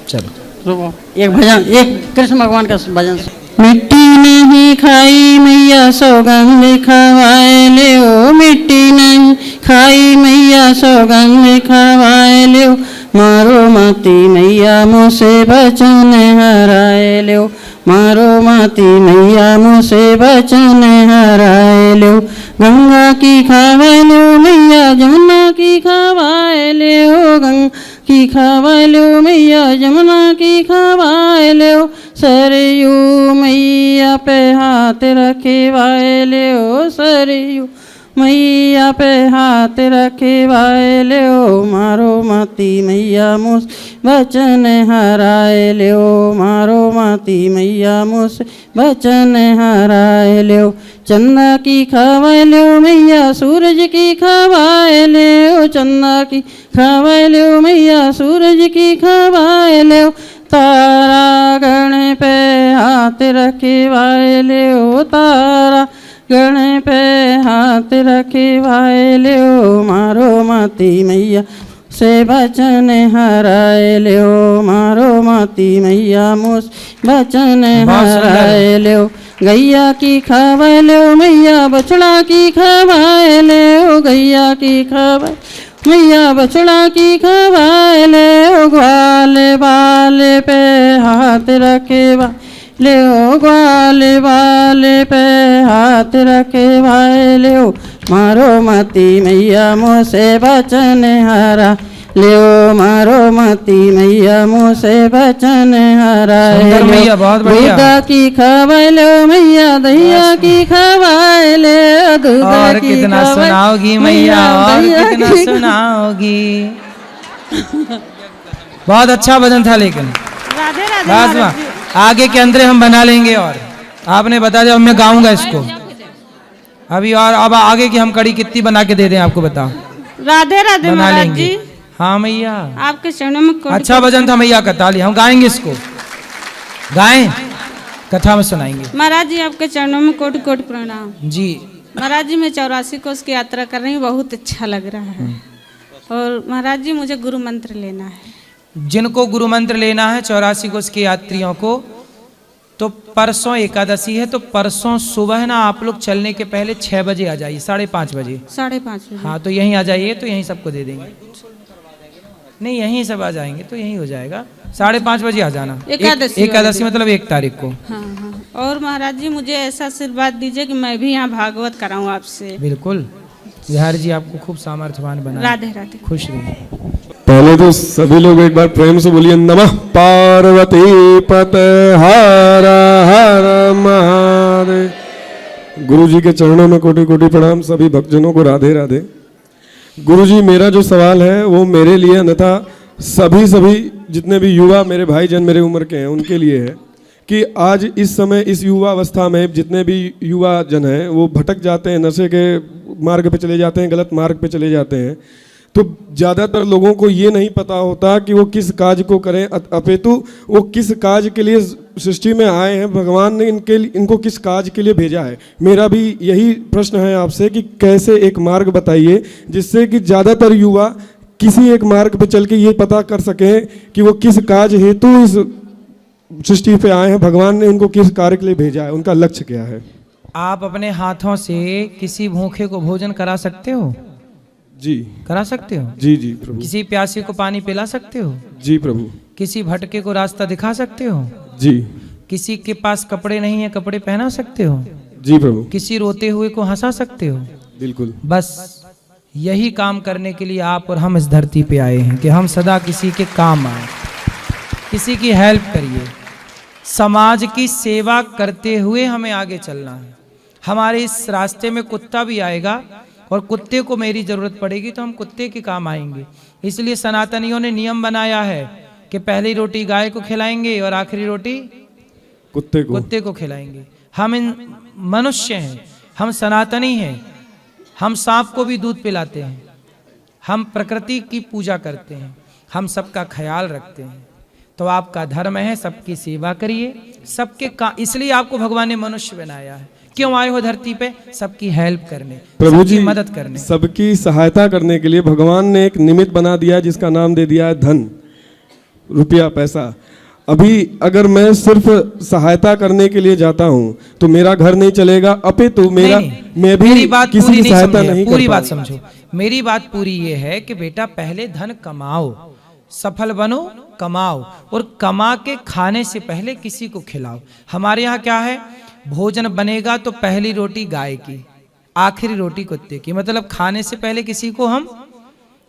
चलो रुको, एक भजन, एक कृष्ण भगवान का भजन। मिट्टी नहीं खाई मैया सौगंध खवाए ले ओ, मिट्टी नहीं खाई मैया सौगंध खवाए ले ओ, मारो माती मैया मुझसे बचन हराए ले ओ, मारो माती मैया मुझसे बचन हराए ले ओ, गंगा की खावाए ले ओ मैया जमुना की खावाए ले ओ, गंगा की खावाए ले ओ मैया जमुना की खावाए ले ओ, सरयू मैया पे हाथ रखे वाए ले ओ, सरयू मैया पे हाथ रखे वाए ले ओ, मारो माती मैया मुझ बचन हराए ले ओ, मारो माती मैया मुझ बचन हराए ले ओ, चंदा की खावाए ले ओ मैया सूरज की खावाए ले ओ, चंदा की खावाए ले ओ मैया सूरज की खावाए ले ओ, तारा गण पे हाथ रखे वाए ले ओ, तारा गण पे हाथ रखे वाए ले ओ, मारो माती मैया से बचन हराए ले ओ, मारो माती मैया मुझ बचन हराए ले ओ, गैया की खावाए ले ओ मैया बछड़ा की खावाए ले ओ, गैया की खावाए मैया बछड़ा की खावाए ले ओ, ग्वाले बाले पे हाथ रखे वा ले ओ, ग्वाले बाले पे हाथ रखे वाए ले ओ, मारो माती मैया मुझसे बचन हरा ले ओ, मारो माती मैया मुझसे बचन हराए ले ओ, दूधा की खावाए ले ओ मैया दहिया की खावाए ले ओ, दूधा और की कितना सुनाओगी मैया, और कितना सुनाओगी। बहुत अच्छा भजन था, लेकिन राधे राधे बस वाह, आगे के अंतरे हम बना लेंगे। और आपने बता दिया, मैं गाऊंगा इसको अभी। और अब आगे की हम कड़ी कितनी बना के दे दें आपको, बताओ। राधे राधे बना महाराज लेंगे। जी, हाँ मैया, आपके चरणों में अच्छा भजन था मैया का, ताली हम गाएंगे इसको, गाएं, कथा में सुनाएंगे। महाराज जी आपके चरणों में कोटि कोटि प्रणाम जी। महाराज जी, मैं 84 कोस की यात्रा कर रही हूँ, बहुत अच्छा लग रहा है। और महाराज जी मुझे गुरु मंत्र लेना है। जिनको गुरु मंत्र लेना है 84 कोस के यात्रियों को, तो परसों एकादशी है, तो परसों सुबह ना आप लोग चलने के पहले 6 बजे आ जाइए, 5:30 बजे। 5:30 बजे? हाँ, तो यहीं आ जाइए, तो यहीं सबको दे देंगे। नहीं, यहीं सब आ जाएंगे तो यहीं हो जाएगा। 5:30 बजे आ जाना। एकादशी मतलब 1 तारीख को। हाँ हाँ। और महाराज जी मुझे ऐसा आशीर्वाद दीजिए कि मैं भी यहाँ भागवत कराऊँ आपसे। बिल्कुल, बिहार जी आपको खूब सामर्थ्यवान बनाए। राधे राधे। खुश रहिए। पहले तो सभी लोग एक बार प्रेम से बोलिए नमः पार्वती पते हर हर महादेव। गुरु जी के चरणों में कोटि कोटि प्रणाम, सभी भक्तजनों को राधे राधे। गुरु जी, मेरा जो सवाल है वो मेरे लिए, अन्यथा सभी जितने भी युवा मेरे भाईजन मेरे उम्र के हैं उनके लिए है कि आज इस समय इस युवा अवस्था में जितने भी युवा जन हैं वो भटक जाते हैं, नशे के मार्ग पे चले जाते हैं, गलत मार्ग पे चले जाते हैं। तो ज़्यादातर लोगों को ये नहीं पता होता कि वो किस काज को करें, अपितु वो किस काज के लिए सृष्टि में आए हैं, भगवान ने इनको किस काज के लिए भेजा है। मेरा भी यही प्रश्न है आपसे कि कैसे एक मार्ग बताइए जिससे कि ज़्यादातर युवा किसी एक मार्ग पे चल के ये पता कर सकें कि वो किस काज हेतु इस सृष्टि पे आए हैं, भगवान ने उनको किस कार्य के लिए भेजा है, उनका लक्ष्य क्या है। आप अपने हाथों से किसी भूखे को भोजन करा सकते हो? जी। करा सकते हो? जी जी प्रभु। किसी प्यासे को पानी पिला सकते हो? जी प्रभु। किसी भटके को रास्ता दिखा सकते हो? जी। किसी के पास कपड़े नहीं है, कपड़े पहना सकते हो? जी प्रभु। किसी रोते हुए को हंसा सकते हो? बिल्कुल। बस यही काम करने के लिए आप और हम इस धरती पे आए हैं कि हम सदा किसी के काम आए, किसी की हेल्प करिए। समाज की सेवा करते हुए हमें आगे चलना है। हमारे इस रास्ते में कुत्ता भी आएगा और कुत्ते को मेरी जरूरत पड़ेगी तो हम कुत्ते के काम आएंगे। इसलिए सनातनियों ने नियम बनाया है कि पहली रोटी गाय को खिलाएंगे और आखिरी रोटी कुत्ते को खिलाएंगे। हम इन मनुष्य हैं, हम सनातनी हैं। हम सांप को भी दूध पिलाते हैं, हम प्रकृति की पूजा करते हैं, हम सबका ख्याल रखते हैं। तो आपका धर्म है सबकी सेवा करिए, सबके इसलिए आपको भगवान ने मनुष्य बनाया है। क्यों आए हो धरती पे? सबकी हेल्प करने, प्रभु जी, मदद करने, सबकी सहायता करने के लिए भगवान ने एक निमित्त बना दिया जिसका नाम दे दिया है धन, रुपया, पैसा। अभी अगर मैं सिर्फ सहायता करने के लिए जाता हूं तो मेरा घर नहीं चलेगा, अपितु मेरा मैं भी किसी की सहायता नहीं कर पूरी बात समझो। मेरी बात पूरी ये है कि बेटा पहले धन कमाओ, सफल बनो, कमाओ, और कमा के खाने से पहले किसी को खिलाओ। हमारे यहाँ क्या है, भोजन बनेगा तो पहली रोटी गाय की, आखिरी रोटी कुत्ते की, मतलब खाने से पहले किसी को हम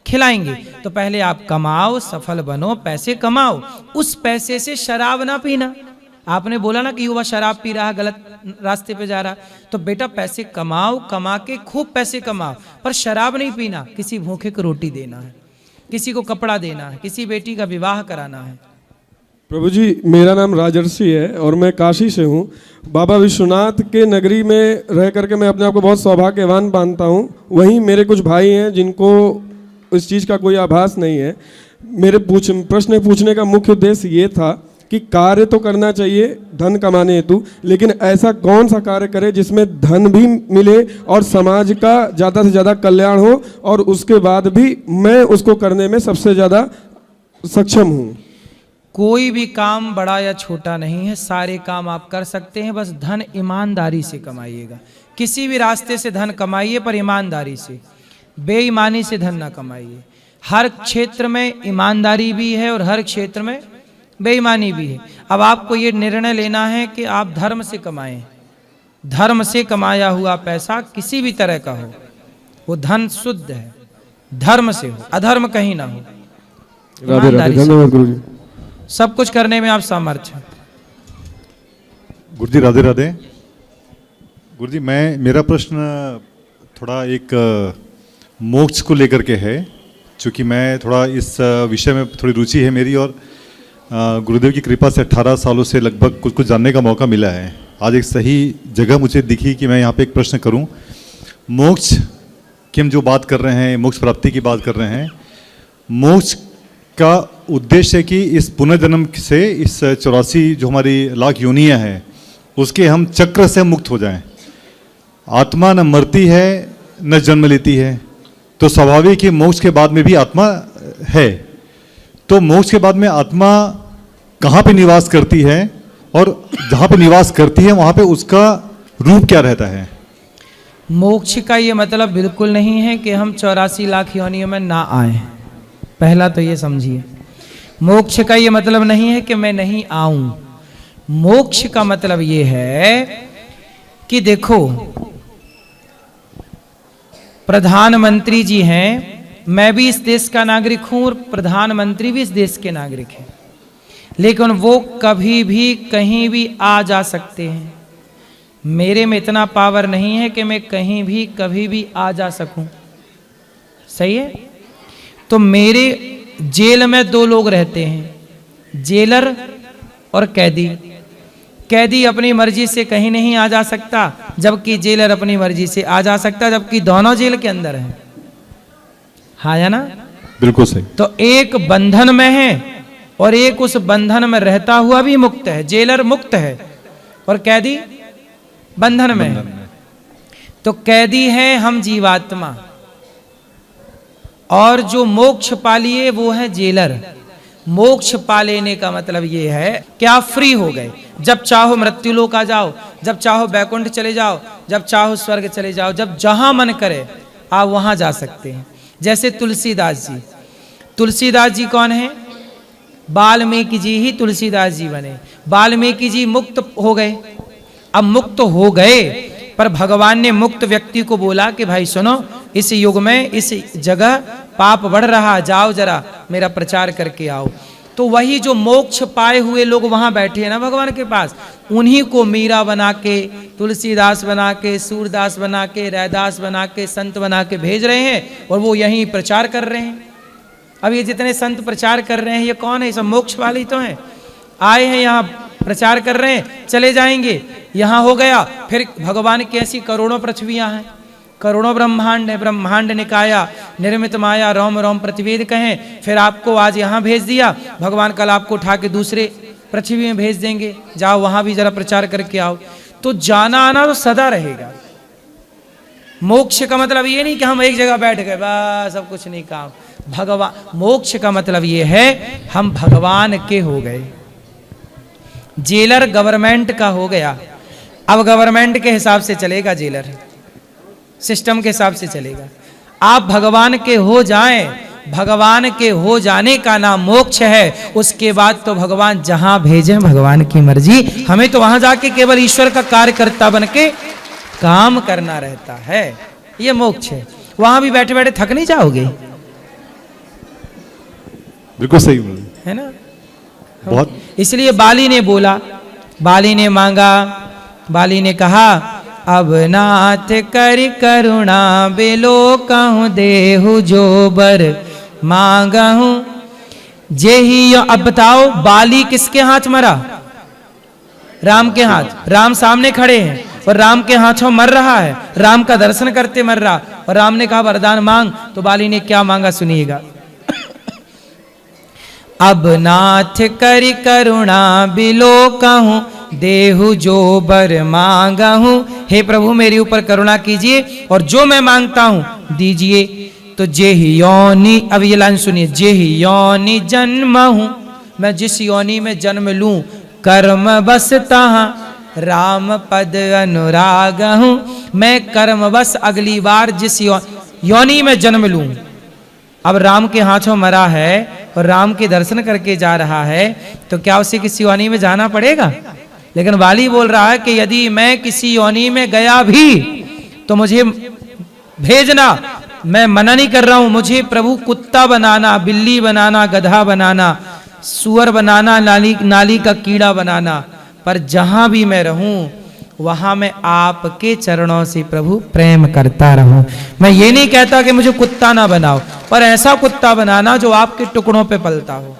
खिलाएंगे। तो पहले आप कमाओ, सफल बनो, पैसे कमाओ, उस पैसे से शराब ना पीना। आपने बोला ना कि युवा शराब पी रहा, गलत रास्ते पे जा रहा, तो बेटा पैसे कमाओ, कमा के खूब पैसे कमाओ, पर शराब नहीं पीना। किसी भूखे को रोटी देना है, किसी को कपड़ा देना है, किसी बेटी का विवाह कराना है। प्रभु जी, मेरा नाम राजर्षि है और मैं काशी से हूँ। बाबा विश्वनाथ के नगरी में रह करके मैं अपने आप को बहुत सौभाग्यवान मानता हूँ। वहीं मेरे कुछ भाई हैं जिनको इस चीज़ का कोई आभास नहीं है। मेरे प्रश्न पूछने का मुख्य उद्देश्य ये था कि कार्य तो करना चाहिए धन कमाने हेतु, लेकिन ऐसा कौन सा कार्य करे जिसमें धन भी मिले और समाज का ज़्यादा से ज़्यादा कल्याण हो, और उसके बाद भी मैं उसको करने में सबसे ज़्यादा सक्षम हूँ। कोई भी काम बड़ा या छोटा नहीं है, सारे काम आप कर सकते हैं, बस धन ईमानदारी से कमाइएगा। किसी भी रास्ते से धन कमाइए, पर ईमानदारी से, बेईमानी से धन ना कमाइए। हर क्षेत्र में ईमानदारी भी है और हर क्षेत्र में बेईमानी भी है। अब आपको ये निर्णय लेना है कि आप धर्म से कमाएं। धर्म से कमाया हुआ पैसा किसी भी तरह का हो, वो धन शुद्ध है, धर्म से हो, अधर्म कहीं ना हो। राधे राधे, धन्यवाद गुरु जी। सब कुछ करने में आप सामर्थ्य हैं। गुरु जी राधे राधे। गुरु जी, मेरा प्रश्न थोड़ा एक मोक्ष को लेकर के है, क्योंकि मैं थोड़ा इस विषय में थोड़ी रुचि है मेरी, और गुरुदेव की कृपा से 18 सालों से लगभग कुछ जानने का मौका मिला है। आज एक सही जगह मुझे दिखी कि मैं यहाँ पे एक प्रश्न करूँ। मोक्ष की हम जो बात कर रहे हैं, मोक्ष प्राप्ति की बात कर रहे हैं, मोक्ष का उद्देश्य है कि इस पुनर्जन्म से, इस 84 जो हमारी लाख योनियाँ हैं, उसके हम चक्र से मुक्त हो जाएं। आत्मा न मरती है न जन्म लेती है, तो स्वाभाविक ही मोक्ष के बाद में भी आत्मा है। तो मोक्ष के बाद में आत्मा कहाँ पे निवास करती है, और जहाँ पे निवास करती है वहाँ पे उसका रूप क्या रहता है? मोक्ष का ये मतलब बिल्कुल नहीं है कि हम 84 लाख योनियों में ना आए। पहला तो ये समझिए, मोक्ष का ये मतलब नहीं है कि मैं नहीं आऊं। मोक्ष का मतलब ये है कि देखो, प्रधानमंत्री जी हैं, मैं भी इस देश का नागरिक हूं और प्रधानमंत्री भी इस देश के नागरिक हैं, लेकिन वो कभी भी कहीं भी आ जा सकते हैं। मेरे में इतना पावर नहीं है कि मैं कहीं भी कभी भी आ जा सकूं। सही है? तो मेरे जेल में 2 लोग रहते हैं, जेलर और कैदी। कैदी अपनी मर्जी से कहीं नहीं आ जा सकता, जबकि जेलर अपनी मर्जी से आ जा सकता, जबकि दोनों जेल के अंदर हैं। हाँ या ना? बिल्कुल सही। तो एक बंधन में है और एक उस बंधन में रहता हुआ भी मुक्त है। जेलर मुक्त है और कैदी बंधन में है। तो कैदी है हम जीवात्मा, और जो मोक्ष पा लिए वो है जेलर। मोक्ष पा लेने का मतलब ये है कि आप फ्री हो गए। जब चाहो मृत्युलोक आ जाओ, जब चाहो बैकुंठ चले जाओ, जब चाहो स्वर्ग चले जाओ, जब जहां मन करे आप वहां जा सकते हैं। जैसे तुलसीदास जी, तुलसीदास जी कौन है? वाल्मीकि जी ही तुलसीदास जी बने। वाल्मीकि जी मुक्त हो गए। अब मुक्त हो गए, पर भगवान ने मुक्त व्यक्ति को बोला कि भाई सुनो, इस युग में इस जगह पाप बढ़ रहा, जाओ जरा मेरा प्रचार करके आओ। तो वही जो मोक्ष पाए हुए लोग वहां बैठे हैं ना भगवान के पास, उन्हीं को मीरा बना के, तुलसीदास बना के, सूरदास बना के, रैदास बना के, संत बना के भेज रहे हैं, और वो यहीं प्रचार कर रहे हैं। अब ये जितने संत प्रचार कर रहे हैं, ये कौन है? सब मोक्ष वाले तो हैं। आए हैं यहाँ, प्रचार कर रहे हैं, चले जाएंगे। यहाँ हो गया, फिर भगवान की ऐसी करोड़ों पृथ्वियाँ हैं, करोड़ों ब्रह्मांड है, ब्रह्मांड निकाया निर्मित माया रोम रोम प्रतिवेद कहें। फिर आपको आज यहाँ भेज दिया, भगवान कल आपको उठा के दूसरे पृथ्वी में भेज देंगे, जाओ वहां भी जरा प्रचार करके आओ। तो जाना आना तो सदा रहेगा। मोक्ष का मतलब ये नहीं कि हम एक जगह बैठ गए बस सब कुछ नहीं काम। भगवान मोक्ष का मतलब ये है हम भगवान के हो गए। जेलर गवर्नमेंट का हो गया, अब गवर्नमेंट के हिसाब से चलेगा, जेलर सिस्टम के हिसाब से चलेगा। आप भगवान के हो जाएं, भगवान के हो जाने का नाम मोक्ष है। उसके बाद तो भगवान जहां भेजें भगवान की मर्जी, हमें तो वहां जाके केवल ईश्वर का कार्यकर्ता बन के काम करना रहता है, ये मोक्ष है। वहां भी बैठे बैठे थक नहीं जाओगे। बिल्कुल सही है ना। बहुत इसलिए बाली ने बोला, बाली ने मांगा, बाली ने कहा अब नाथ कर करुणा बेलो कहूँ देहु जो बर मांगा हूं जेही। अब बताओ बाली किसके हाथ मरा? राम के हाथ। राम सामने खड़े हैं और राम के हाथों मर रहा है, राम का दर्शन करते मर रहा। और राम ने कहा वरदान मांग, तो बाली ने क्या मांगा सुनिएगा। अब नाथ कर करुणा बिलो कहूँ देहु जो बर मांगा हूं। हे प्रभु मेरे ऊपर करुणा कीजिए और जो मैं मांगता हूं दीजिए। तो जेहि योनि, अब ये लाइन सुनिए, जेहि योनि जन्म हूं, मैं जिस योनि में जन्म लूं कर्म बस तहां राम पद अनुराग हूं। मैं कर्म बस अगली बार जिस योनि में जन्म लूं। अब राम के हाथों मरा है और राम के दर्शन करके जा रहा है, तो क्या उसे किसी योनि में जाना पड़ेगा? लेकिन वाली बोल रहा है कि यदि मैं किसी योनि में गया भी तो मुझे भेजना, मैं मना नहीं कर रहा हूं। मुझे प्रभु कुत्ता बनाना, बिल्ली बनाना, गधा बनाना, सुअर बनाना, नाली का कीड़ा बनाना, पर जहां भी मैं रहूं वहां मैं आपके चरणों से प्रभु प्रेम करता रहूं। मैं ये नहीं कहता कि मुझे कुत्ता ना बनाओ, पर ऐसा कुत्ता बनाना जो आपके टुकड़ों पे पलता हो,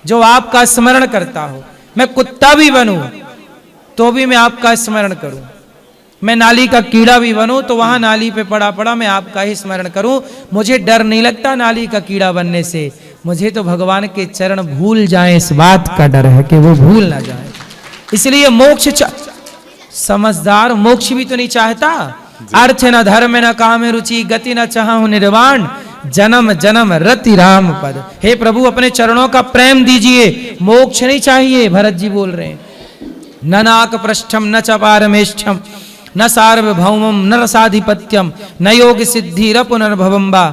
जो आपका स्मरण करता हो। मैं कुत्ता भी बनूं तो भी मैं आपका स्मरण करूं, मैं नाली का कीड़ा भी बनूं तो वहां नाली पे पड़ा पड़ा मैं आपका ही स्मरण करूं। मुझे डर नहीं लगता नाली का कीड़ा बनने से, मुझे तो भगवान के चरण भूल जाएं इस बात का डर है कि वो भूल ना जाए। इसलिए मोक्ष समझदार मोक्ष भी तो नहीं चाहता। अर्थ न धर्म न काम रुचि गति न चाहूं निर्वाण जन्म जन्म रति राम पद। हे प्रभु अपने चरणों का प्रेम दीजिए, मोक्ष नहीं चाहिए। भरत जी बोल रहे हैं न नाक पृष्ठम न च पारमेष्ठम न सार्वभौमम न रसाधिपत्यम न योग सिद्धि र पुनर्भवम्बा।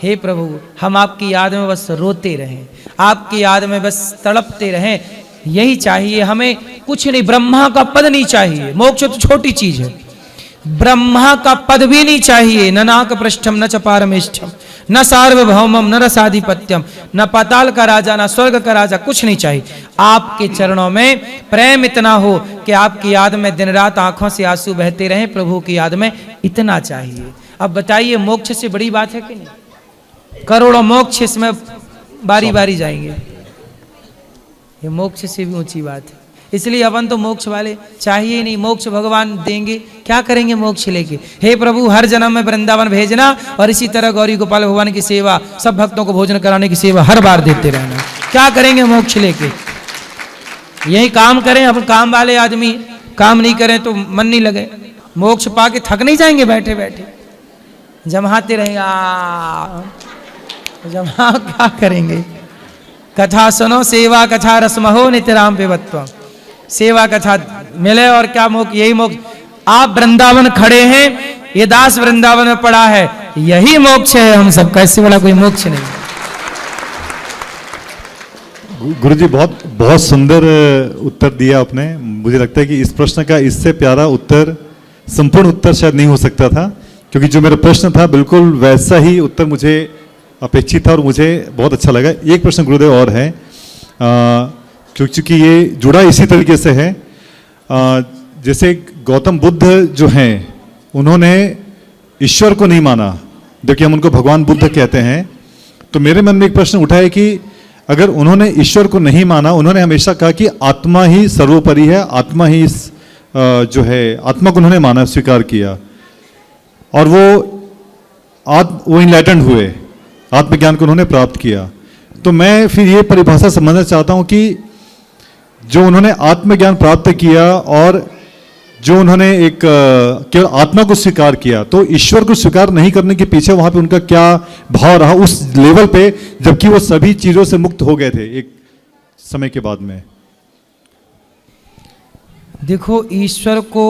हे प्रभु हम आपकी याद में बस रोते रहें, आपकी याद में बस तड़पते रहें, यही चाहिए हमें, कुछ नहीं। ब्रह्मा का पद नहीं चाहिए, मोक्ष तो छोटी चीज है। ब्रह्मा का पद भी नहीं चाहिए, न नाक पृष्ठम न च पारमेष्ठम न सार्वभौमम न रसाधिपत्यम, न पाताल का राजा न स्वर्ग का राजा, कुछ नहीं चाहिए। आपके चरणों में प्रेम इतना हो कि आपकी याद में दिन रात आंखों से आंसू बहते रहें, प्रभु की याद में, इतना चाहिए। अब बताइए मोक्ष से बड़ी बात है कि नहीं? करोड़ों मोक्ष इसमें बारी बारी जाएंगे, ये मोक्ष से भी ऊंची बात है। इसलिए अपन तो मोक्ष वाले चाहिए नहीं, मोक्ष भगवान देंगे, क्या करेंगे मोक्ष लेके? हे प्रभु हर जन्म में वृंदावन भेजना और इसी तरह गौरी गोपाल भगवान की सेवा, सब भक्तों को भोजन कराने की सेवा हर बार देते रहना, क्या करेंगे मोक्ष लेके? यही काम करें। अब काम वाले आदमी काम नहीं करें तो मन नहीं लगे, मोक्ष पाके थक नहीं जाएंगे बैठे बैठे, जमाते रहेंगे। जमा क्या करेंगे? कथा सुनो सेवा कथा रसमहो नित्यराम पिबत्व। सेवा कथा मिले और क्या मोक्ष, यही मोक्ष। आप वृंदावन खड़े हैं, ये दास वृंदावन में पड़ा है, यही मोक्ष है हम सबका, इससे बड़ा कोई मोक्ष नहीं। गुरुजी बहुत बहुत सुंदर उत्तर दिया आपने। मुझे लगता है कि इस प्रश्न का इससे प्यारा उत्तर, संपूर्ण उत्तर शायद नहीं हो सकता था, क्योंकि जो मेरा प्रश्न था बिल्कुल वैसा ही उत्तर मुझे अपेक्षित था और मुझे बहुत अच्छा लगा। एक प्रश्न गुरुदेव और है, क्योंकि ये जुड़ा इसी तरीके से है। जैसे गौतम बुद्ध जो हैं उन्होंने ईश्वर को नहीं माना, जो कि हम उनको भगवान बुद्ध कहते हैं। तो मेरे मन में एक प्रश्न उठा है कि अगर उन्होंने ईश्वर को नहीं माना, उन्होंने हमेशा कहा कि आत्मा ही सर्वोपरि है, आत्मा ही जो है, आत्मा को उन्होंने माना, स्वीकार किया, और वो वो इनलाइटेंड हुए, आत्मज्ञान को उन्होंने प्राप्त किया। तो मैं फिर ये परिभाषा समझना चाहता हूँ कि जो उन्होंने आत्मज्ञान प्राप्त किया और जो उन्होंने एक केवल आत्मा को स्वीकार किया, तो ईश्वर को स्वीकार नहीं करने के पीछे वहां पे उनका क्या भाव रहा उस लेवल पे, जबकि वो सभी चीजों से मुक्त हो गए थे एक समय के बाद में? देखो, ईश्वर को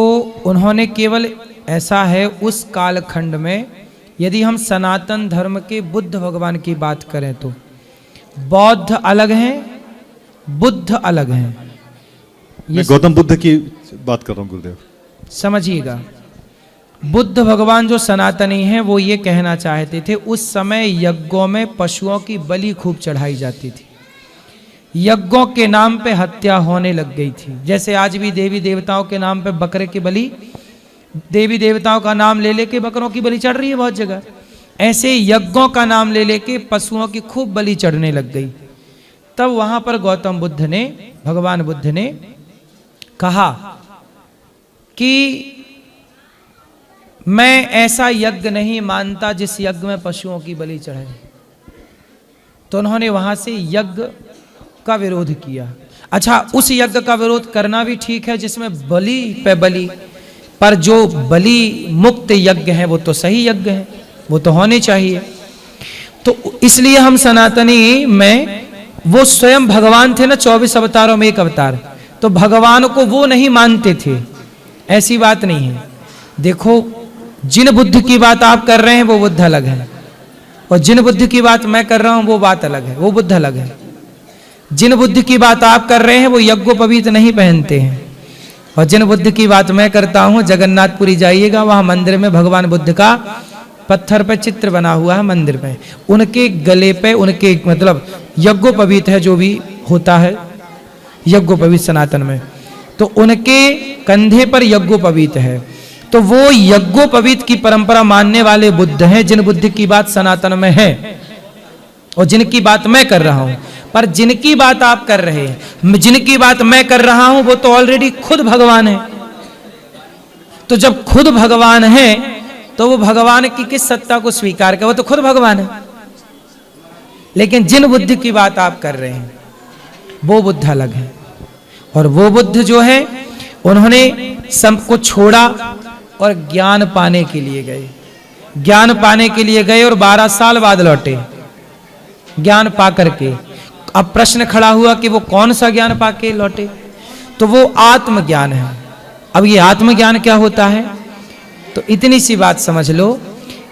उन्होंने केवल ऐसा है उस कालखंड में, यदि हम सनातन धर्म के बुद्ध भगवान की बात करें तो बौद्ध अलग हैं, बुद्ध अलग हैं। मैं गौतम बुद्ध की बात कर रहा हूं गुरुदेव, समझिएगा। बुद्ध भगवान जो सनातनी हैं वो ये कहना चाहते थे, उस समय यज्ञों में पशुओं की बलि खूब चढ़ाई जाती थी, यज्ञों के नाम पे हत्या होने लग गई थी। जैसे आज भी देवी देवताओं के नाम पे बकरे की बलि, देवी देवताओं का नाम ले लेके बकरों की बलि चढ़ रही है बहुत जगह, ऐसे यज्ञों का नाम ले लेके पशुओं की खूब बलि चढ़ने लग गई। तब वहां पर गौतम बुद्ध ने, भगवान बुद्ध ने कहा कि मैं ऐसा यज्ञ नहीं मानता जिस यज्ञ में पशुओं की बलि चढ़े। तो उन्होंने वहां से यज्ञ का विरोध किया। अच्छा, उस यज्ञ का विरोध करना भी ठीक है जिसमें बलि पे बलि, पर जो बलि मुक्त यज्ञ है वो तो सही यज्ञ है, वो तो होने चाहिए। तो इसलिए हम सनातनी में वो स्वयं भगवान थे ना, 24 अवतारों में एक अवतार, तो भगवान को वो नहीं मानते थे, ऐसी बात नहीं है। देखो, जिन बुद्ध की बात आप कर रहे हैं वो बुद्ध अलग है, और जिन बुद्ध की बात मैं कर रहा हूं वो बात अलग है, वो बुद्ध अलग है। जिन बुद्ध की बात आप कर रहे हैं वो यज्ञोपवीत नहीं पहनते हैं, और जिन बुद्ध की बात मैं करता हूं, जगन्नाथपुरी जाइएगा, वहां मंदिर में भगवान बुद्ध का पत्थर पे चित्र बना हुआ है मंदिर में, उनके गले पे, उनके मतलब यज्ञोपवीत है जो भी होता है यज्ञोपवीत सनातन में, तो उनके कंधे पर यज्ञोपवीत है। तो वो यज्ञोपवीत की परंपरा मानने वाले बुद्ध हैं, जिन बुद्ध की बात सनातन में है और जिनकी बात मैं कर रहा हूं। पर जिनकी बात आप कर रहे हैं, जिनकी बात मैं कर रहा हूं, वो तो ऑलरेडी खुद भगवान है। तो जब खुद भगवान है तो वो भगवान की किस सत्ता को स्वीकार कर, वो तो खुद भगवान है। लेकिन जिन बुद्ध की बात आप कर रहे हैं वो बुद्ध अलग है, और वो बुद्ध जो है उन्होंने सबको छोड़ा और ज्ञान पाने के लिए गए, ज्ञान पाने के लिए गए और 12 साल बाद लौटे ज्ञान पा करके। अब प्रश्न खड़ा हुआ कि वो कौन सा ज्ञान पाके लौटे, तो वो आत्मज्ञान है। अब ये आत्मज्ञान क्या होता है, तो इतनी सी बात समझ लो,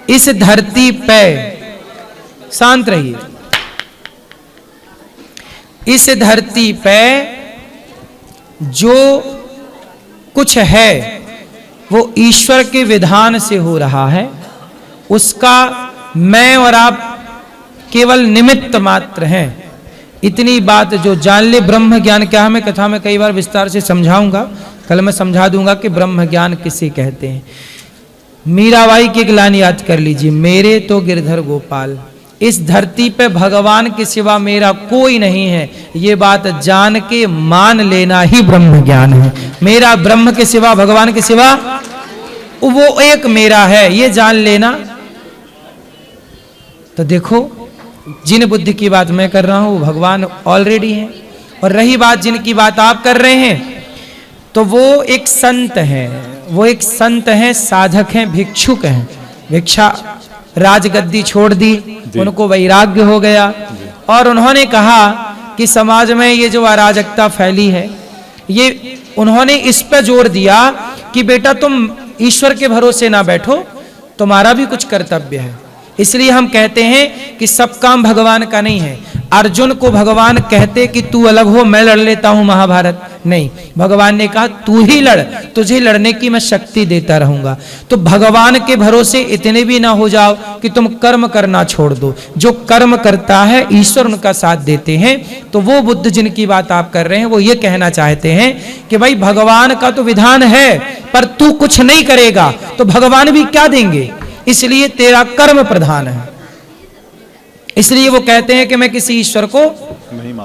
इस धरती पे, शांत रहिए, इस धरती पे जो कुछ है वो ईश्वर के विधान से हो रहा है, उसका मैं और आप केवल निमित्त मात्र हैं। इतनी बात जो जान ले, ब्रह्म ज्ञान क्या है, मैं कथा में कई बार विस्तार से समझाऊंगा, कल मैं समझा दूंगा कि ब्रह्म ज्ञान किसे कहते हैं। मीराबाई की एक लाइन याद कर लीजिए, मेरे तो गिरधर गोपाल, इस धरती पे भगवान के सिवा मेरा कोई नहीं है, ये बात जान के मान लेना ही ब्रह्म ज्ञान है। मेरा ब्रह्म के सिवा, भगवान के सिवा वो एक मेरा है, ये जान लेना। तो देखो, जिन बुद्ध की बात मैं कर रहा हूं वो भगवान ऑलरेडी है। और रही बात जिनकी बात आप कर रहे हैं, तो वो एक संत है, वो एक संत हैं, साधक हैं, भिक्षुक हैं, भिक्षा राजगद्दी छोड़ दी, उनको वैराग्य हो गया, और उन्होंने कहा कि समाज में ये जो अराजकता फैली है, ये उन्होंने इस पर जोर दिया कि बेटा तुम ईश्वर के भरोसे ना बैठो, तुम्हारा भी कुछ कर्तव्य है। इसलिए हम कहते हैं कि सब काम भगवान का नहीं है। अर्जुन को भगवान कहते कि तू अलग हो, मैं लड़ लेता हूं महाभारत, नहीं, भगवान ने कहा तू ही लड़, तुझे लड़ने की मैं शक्ति देता रहूंगा। तो भगवान के भरोसे इतने भी ना हो जाओ कि तुम कर्म करना छोड़ दो। जो कर्म करता है ईश्वर उनका साथ देते हैं। तो वो बुद्ध जिनकी बात आप कर रहे हैं वो ये कहना चाहते हैं कि भाई भगवान का तो विधान है, पर तू कुछ नहीं करेगा तो भगवान भी क्या देंगे, इसलिए तेरा कर्म प्रधान है। इसलिए वो कहते हैं कि मैं किसी ईश्वर को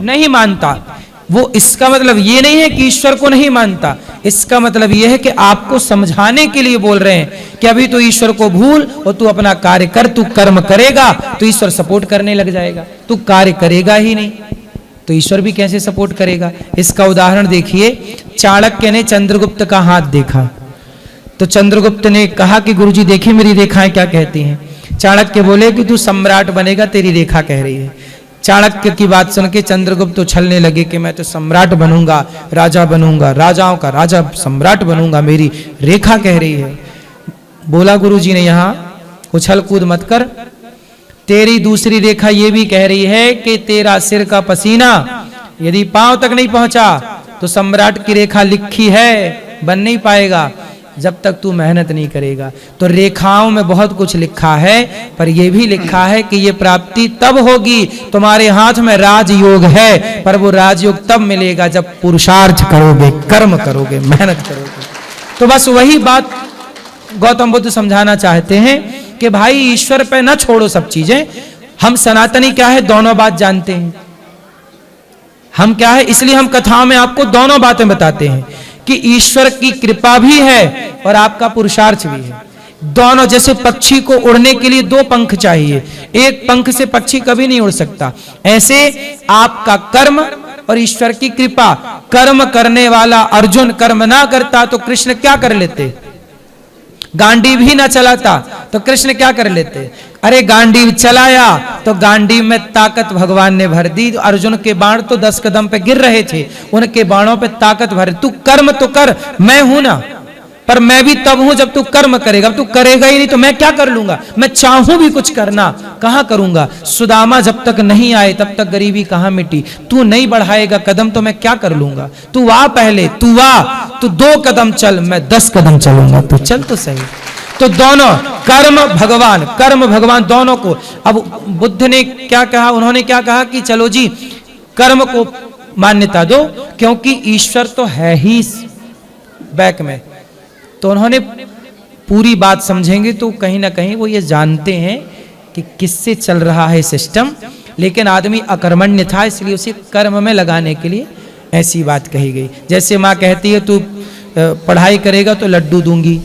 नहीं मानता। वो इसका मतलब ये नहीं है कि ईश्वर को नहीं मानता, इसका मतलब ये है कि आपको समझाने के लिए बोल रहे हैं कि अभी तो ईश्वर को भूल और तू अपना कार्य कर, तू कर्म करेगा तो ईश्वर सपोर्ट करने लग जाएगा, तू कार्य करेगा ही नहीं तो ईश्वर भी कैसे सपोर्ट करेगा। इसका उदाहरण देखिए, चाणक्य ने चंद्रगुप्त का हाथ देखा तो चंद्रगुप्त ने कहा कि गुरुजी देखिए मेरी रेखाएं क्या कहती हैं। चाणक्य बोले कि तू सम्राट बनेगा, तेरी रेखा कह रही है। चाणक्य की बात सुन के चंद्रगुप्त तो उछलने लगे कि मैं तो सम्राट बनूंगा, राजा बनूंगा, राजाओं का राजा सम्राट बनूंगा, मेरी रेखा कह रही है। बोला गुरुजी ने यहाँ उछल कूद मत कर, तेरी दूसरी रेखा ये भी कह रही है कि तेरा सिर का पसीना यदि पांव तक नहीं पहुंचा तो सम्राट की रेखा लिखी है, बन नहीं पाएगा जब तक तू मेहनत नहीं करेगा। तो रेखाओं में बहुत कुछ लिखा है, पर यह भी लिखा है कि ये प्राप्ति तब होगी, तुम्हारे हाथ में राजयोग है, पर वो राजयोग तब मिलेगा जब पुरुषार्थ करोगे, कर्म करोगे, मेहनत करोगे। तो बस वही बात गौतम बुद्ध समझाना चाहते हैं कि भाई ईश्वर पे न छोड़ो सब चीजें। हम सनातनी क्या है, दोनों बात जानते हैं। हम क्या है, इसलिए हम कथाओं में आपको दोनों बातें बताते हैं कि ईश्वर की कृपा भी है और आपका पुरुषार्थ भी है। दोनों, जैसे पक्षी को उड़ने के लिए दो पंख चाहिए, एक पंख से पक्षी कभी नहीं उड़ सकता, ऐसे आपका कर्म और ईश्वर की कृपा। कर्म करने वाला अर्जुन कर्म ना करता तो कृष्ण क्या कर लेते, गांडीव ही ना चलाता तो कृष्ण क्या कर लेते। अरे गांडीव चलाया तो गांडीव में ताकत भगवान ने भर दी। अर्जुन के बाण तो 10 कदम पे गिर रहे थे, उनके बाणों पे ताकत भर। तू कर्म तो कर, मैं हूं ना, पर मैं भी तब हूं जब तू कर्म करेगा। तू करेगा ही नहीं तो मैं क्या कर लूंगा, मैं चाहूं भी कुछ करना कहां करूंगा। सुदामा जब तक नहीं आए तब तक गरीबी कहां मिटी। तू नहीं बढ़ाएगा कदम तो मैं क्या कर लूंगा। तू आ पहले, तू आ, तू 2 कदम चल, मैं 10 कदम चलूंगा, तू चल तो सही। तो दोनों कर्म भगवान दोनों को। अब बुद्ध ने क्या कहा, उन्होंने क्या कहा कि चलो जी कर्म को मान्यता दो क्योंकि ईश्वर तो है ही बैक में। तो उन्होंने पूरी बात समझेंगे तो कहीं ना कहीं वो ये जानते हैं कि किससे चल रहा है सिस्टम, लेकिन आदमी अकर्मण्य था इसलिए उसे कर्म में लगाने के लिए ऐसी बात कही गई। जैसे माँ कहती है तू पढ़ाई करेगा तो लड्डू दूंगी,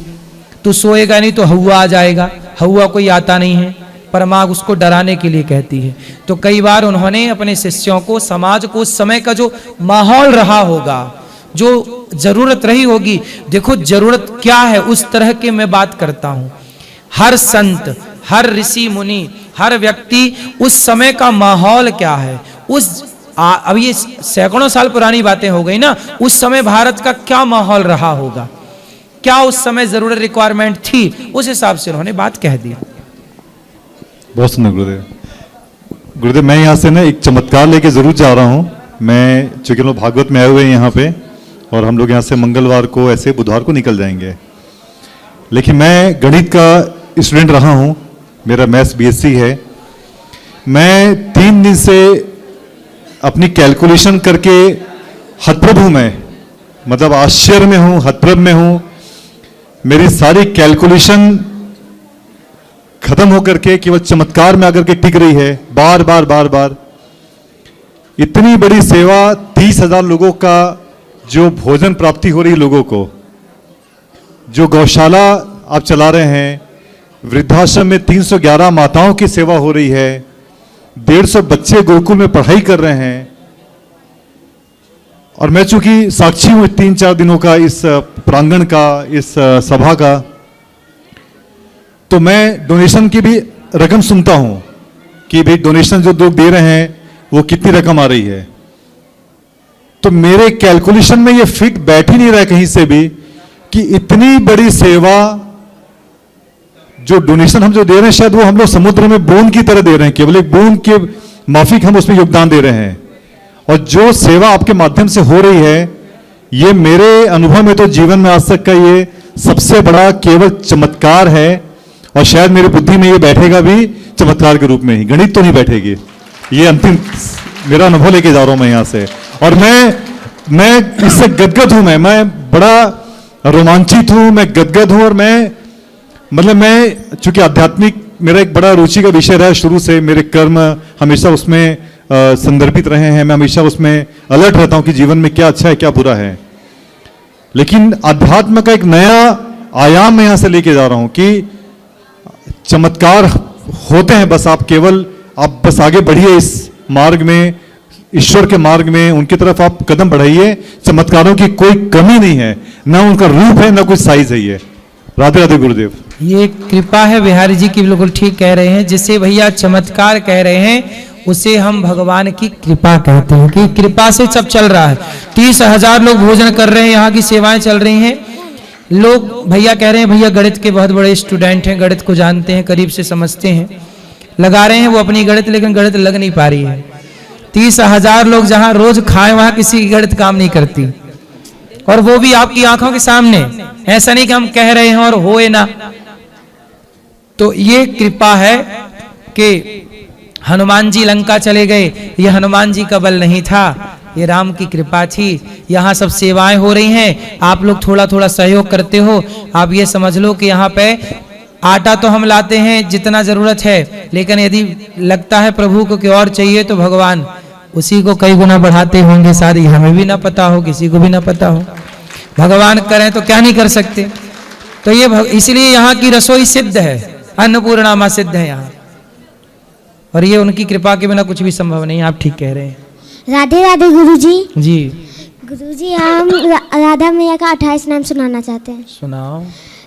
तू सोएगा नहीं तो हवा आ जाएगा। हवा कोई आता नहीं है, पर माँ उसको डराने के लिए कहती है। तो कई बार उन्होंने अपने शिष्यों को, समाज को, उस समय का जो माहौल रहा होगा, जो जरूरत रही होगी, देखो जरूरत क्या है उस तरह के मैं बात करता हूं। हर संत, हर ऋषि मुनि, हर व्यक्ति उस समय का माहौल क्या है, अब ये सैकड़ों साल पुरानी बातें हो गई ना, उस समय भारत का क्या माहौल रहा होगा, क्या उस समय जरूरत रिक्वायरमेंट थी, उस हिसाब से उन्होंने बात कह दी। बहुत सुंदर गुरुदेव। गुरुदेव मैं यहाँ से ना एक चमत्कार लेके जरूर जा रहा हूँ। मैं चूंकि हम लोग भागवत में आए हुए हैं यहाँ पे, और हम लोग यहाँ से मंगलवार को ऐसे बुधवार को निकल जाएंगे, लेकिन मैं गणित का स्टूडेंट रहा हूँ, मेरा मैथ्स बीएससी है। मैं 3 दिन से अपनी कैलकुलेशन करके हतप्रभ हूँ, मैं मतलब आश्चर्य में हूँ, हतप्रभ में हूँ। मेरी सारी कैलकुलेशन खत्म होकर के केवल चमत्कार में आकर के टिक रही है, बार बार बार बार। इतनी बड़ी सेवा, 30,000 लोगों का जो भोजन प्राप्ति हो रही लोगों को, जो गौशाला आप चला रहे हैं, वृद्धाश्रम में 311 माताओं की सेवा हो रही है, 150 बच्चे गुरुकुल में पढ़ाई कर रहे हैं, और मैं चूंकि साक्षी हूं 3-4 दिनों का इस प्रांगण का, इस सभा का, तो मैं डोनेशन की भी रकम सुनता हूं कि भाई डोनेशन जो लोग दे रहे हैं वो कितनी रकम आ रही है। तो मेरे कैलकुलेशन में ये फिट बैठ ही नहीं रहा कहीं से भी कि इतनी बड़ी सेवा, जो डोनेशन हम जो दे रहे हैं शायद वो हम लोग समुद्र में बूंद की तरह दे रहे हैं, केवल एक बूंद के माफिक हम उसमें योगदान दे रहे हैं। और जो सेवा आपके माध्यम से हो रही है, ये मेरे अनुभव में तो जीवन में आज तक का ये सबसे बड़ा केवल चमत्कार है, और शायद मेरी बुद्धि में ये बैठेगा भी चमत्कार के रूप में ही, गणित तो नहीं बैठेगी। ये अंतिम मेरा अनुभव लेके जा रहा हूं मैं यहां से, और मैं इससे गदगद हूं। मैं बड़ा रोमांचित हूं, मैं गदगद हूं, और मैं चूंकि आध्यात्मिक मेरा एक बड़ा रुचि का विषय रहा शुरू से, मेरे कर्म हमेशा उसमें संदर्भित रहे हैं, मैं हमेशा उसमें अलर्ट रहता हूं कि जीवन में क्या अच्छा है क्या बुरा है। लेकिन अध्यात्म का एक नया आयाम मैं यहां से लेके जा रहा हूं कि चमत्कार होते हैं, बस आप बस आगे बढ़िए इस मार्ग में, ईश्वर के मार्ग में, उनकी तरफ आप कदम बढ़ाइए। चमत्कारों की कोई कमी नहीं है, ना उनका रूप है, ना कोई साइज है। ये राधे राधे गुरुदेव। ये कृपा है बिहारी जी की, बिल्कुल ठीक कह रहे हैं। जिसे भैया चमत्कार कह रहे हैं उसे हम भगवान की कृपा कहते हैं कि कृपा से सब चल रहा है। 30,000 लोग भोजन कर रहे हैं, यहाँ की सेवाएं चल रही हैं। लोग भैया कह रहे हैं, भैया गणित के बहुत बड़े स्टूडेंट हैं, गणित को जानते हैं, करीब से समझते हैं, लगा रहे हैं वो अपनी गणित, लेकिन गणित लग नहीं पा रही है। 30,000 लोग जहां रोज खाए वहां किसी की गणित काम नहीं करती, और वो भी आपकी आंखों के सामने। ऐसा नहीं कि हम कह रहे हैं और होए ना। तो ये कृपा है कि हनुमान जी लंका चले गए, ये हनुमान जी का बल नहीं था, ये राम की कृपा थी। यहाँ सब सेवाएं हो रही हैं, आप लोग थोड़ा थोड़ा सहयोग करते हो। आप ये समझ लो कि यहाँ पे आटा तो हम लाते हैं जितना जरूरत है, लेकिन यदि लगता है प्रभु को कि और चाहिए तो भगवान उसी को कई गुना बढ़ाते होंगे, शायद हमें भी ना पता हो, किसी को भी ना पता हो। भगवान करें तो क्या नहीं कर सकते। तो ये इसलिए यहाँ की रसोई सिद्ध है, अन्नपूर्णा मां सिद्ध है यहाँ, और ये उनकी कृपा के बिना कुछ भी संभव नहीं। आप ठीक कह रहे हैं। राधे राधे गुरुजी। जी गुरुजी, हम राधा मैया का 28 नाम सुनाना चाहते हैं। सुनाओ।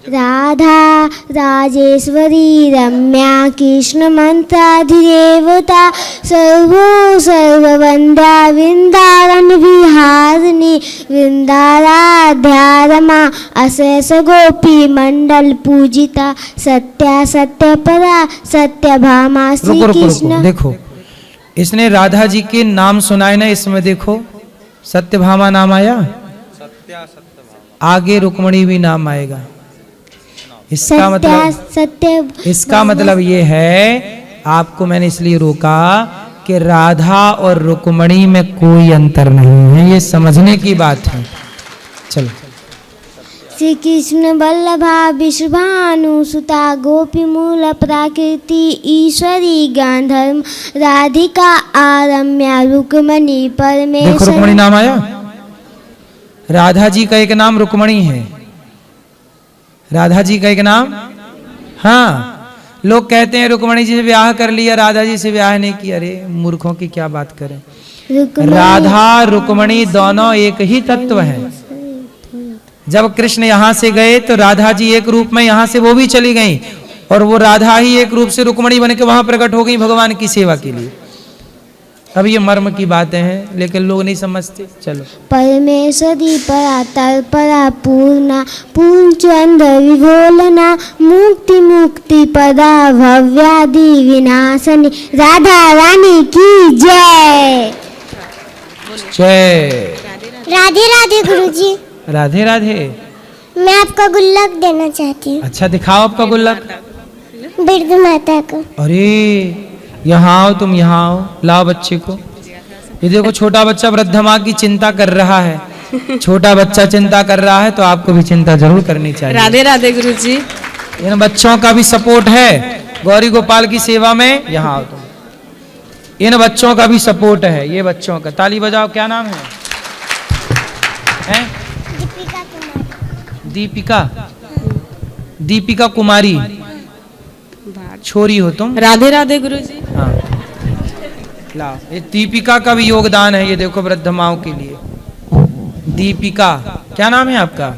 राधा राजेश्वरी रम्या कृष्ण मंत्राधिदेवता सर्वो सर्ववंद्या वृंदावन विहारिणी वृंदाराध्या रमा अशेष गोपी मंडल पूजिता सत्या सत्यपरा सत्यभामा श्री कृष्ण। देखो, इसने राधा जी के नाम सुनाए ना, इसमें देखो सत्यभामा नाम आया, आगे रुक्मणी भी नाम आएगा। इसका मतलब ये है, आपको मैंने इसलिए रोका कि राधा और रुक्मणी में कोई अंतर नहीं है, ये समझने की बात है। चलो। श्री कृष्ण वल्लभा विश्वभानु सुता गोपी मूल प्राकृति ईश्वरी गांधर्व राधिका आरम्या रुक्मणी परमेश्वर। देखो रुक्मणी नाम आया, राधा जी का एक नाम रुक्मणी है, राधा जी का एक नाम। हाँ, लोग कहते हैं रुक्मणी जी से ब्याह कर लिया, राधा जी से ब्याह नहीं किया। अरे मूर्खों की क्या बात करें, राधा रुक्मणी दोनों एक ही तत्व है। जब कृष्ण यहाँ से गए तो राधा जी एक रूप में यहाँ से वो भी चली गई, और वो राधा ही एक रूप से रुक्मणी बन के वहां प्रकट हो गई भगवान की सेवा के लिए। अब ये मर्म की बातें हैं, लेकिन लोग नहीं समझते। चलो। परमेश्वरी परातर परा पूर्णा पूर्णचंद विभोलना मुक्ति मुक्ति पदा भव्यादि विनाशनी राधा रानी की जय। जय। राधे राधे गुरुजी। राधे राधे। मैं आपका गुल्लक देना चाहती हूँ। अच्छा, दिखाओ आपका गुल्लक। वृद्ध माता को। अरे यहाँ आओ, तुम यहाँ आओ, लाओ बच्चे को। ये देखो, छोटा बच्चा वृद्ध माँ की चिंता कर रहा है। छोटा बच्चा चिंता कर रहा है तो आपको भी चिंता जरूर करनी चाहिए। राधे राधे गुरुजी। इन बच्चों का भी सपोर्ट है गौरी गोपाल की सेवा में। यहाँ आओ तुम। इन बच्चों का भी सपोर्ट है, ये बच्चों का। ताली बजाओ। क्या नाम है? दीपिका। दीपिका कुमारी। छोरी हो तुम। राधे राधे गुरुजी। हाँ, लाओ। ये दीपिका का भी योगदान है, ये देखो, वृद्ध माओं के लिए। दीपिका, क्या नाम है आपका?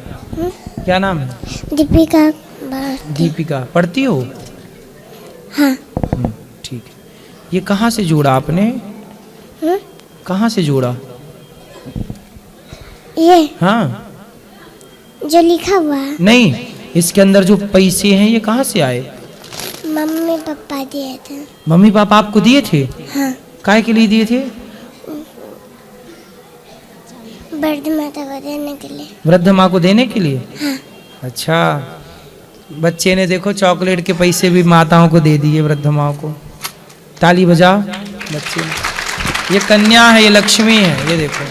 क्या नाम है? दीपिका। दीपिका पढ़ती हो? हाँ। ठीक है। ये कहाँ से जोड़ा आपने? कहाँ से जोड़ा? ये हाँ, जो लिखा हुआ है। नहीं, इसके अंदर जो पैसे हैं ये कहाँ से आए? मम्मी पापा दिए थे। मम्मी पापा आपको दिए थे? हाँ। काय के लिए दिए थे? वृद्ध माता को देने के लिए। वृद्ध माँ को देने के लिए? हाँ। अच्छा, बच्चे ने देखो चॉकलेट के पैसे भी माताओं को दे दिए, वृद्ध माँ को। ताली बजाओ बच्चे। ये कन्या है, ये लक्ष्मी है, ये देखो।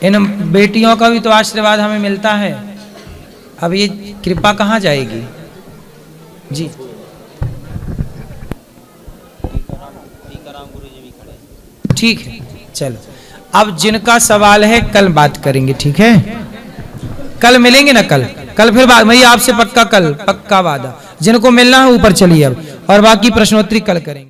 इन बेटियों का भी तो आशीर्वाद हमें मिलता है। अब ये कृपा कहाँ जाएगी जी? ठीक है, चलो अब जिनका सवाल है कल बात करेंगे, ठीक है? कल मिलेंगे ना, कल फिर बात, मैं आपसे पक्का कल पक्का वादा, जिनको मिलना है ऊपर चलिए अब, और बाकी प्रश्नोत्तरी कल करेंगे।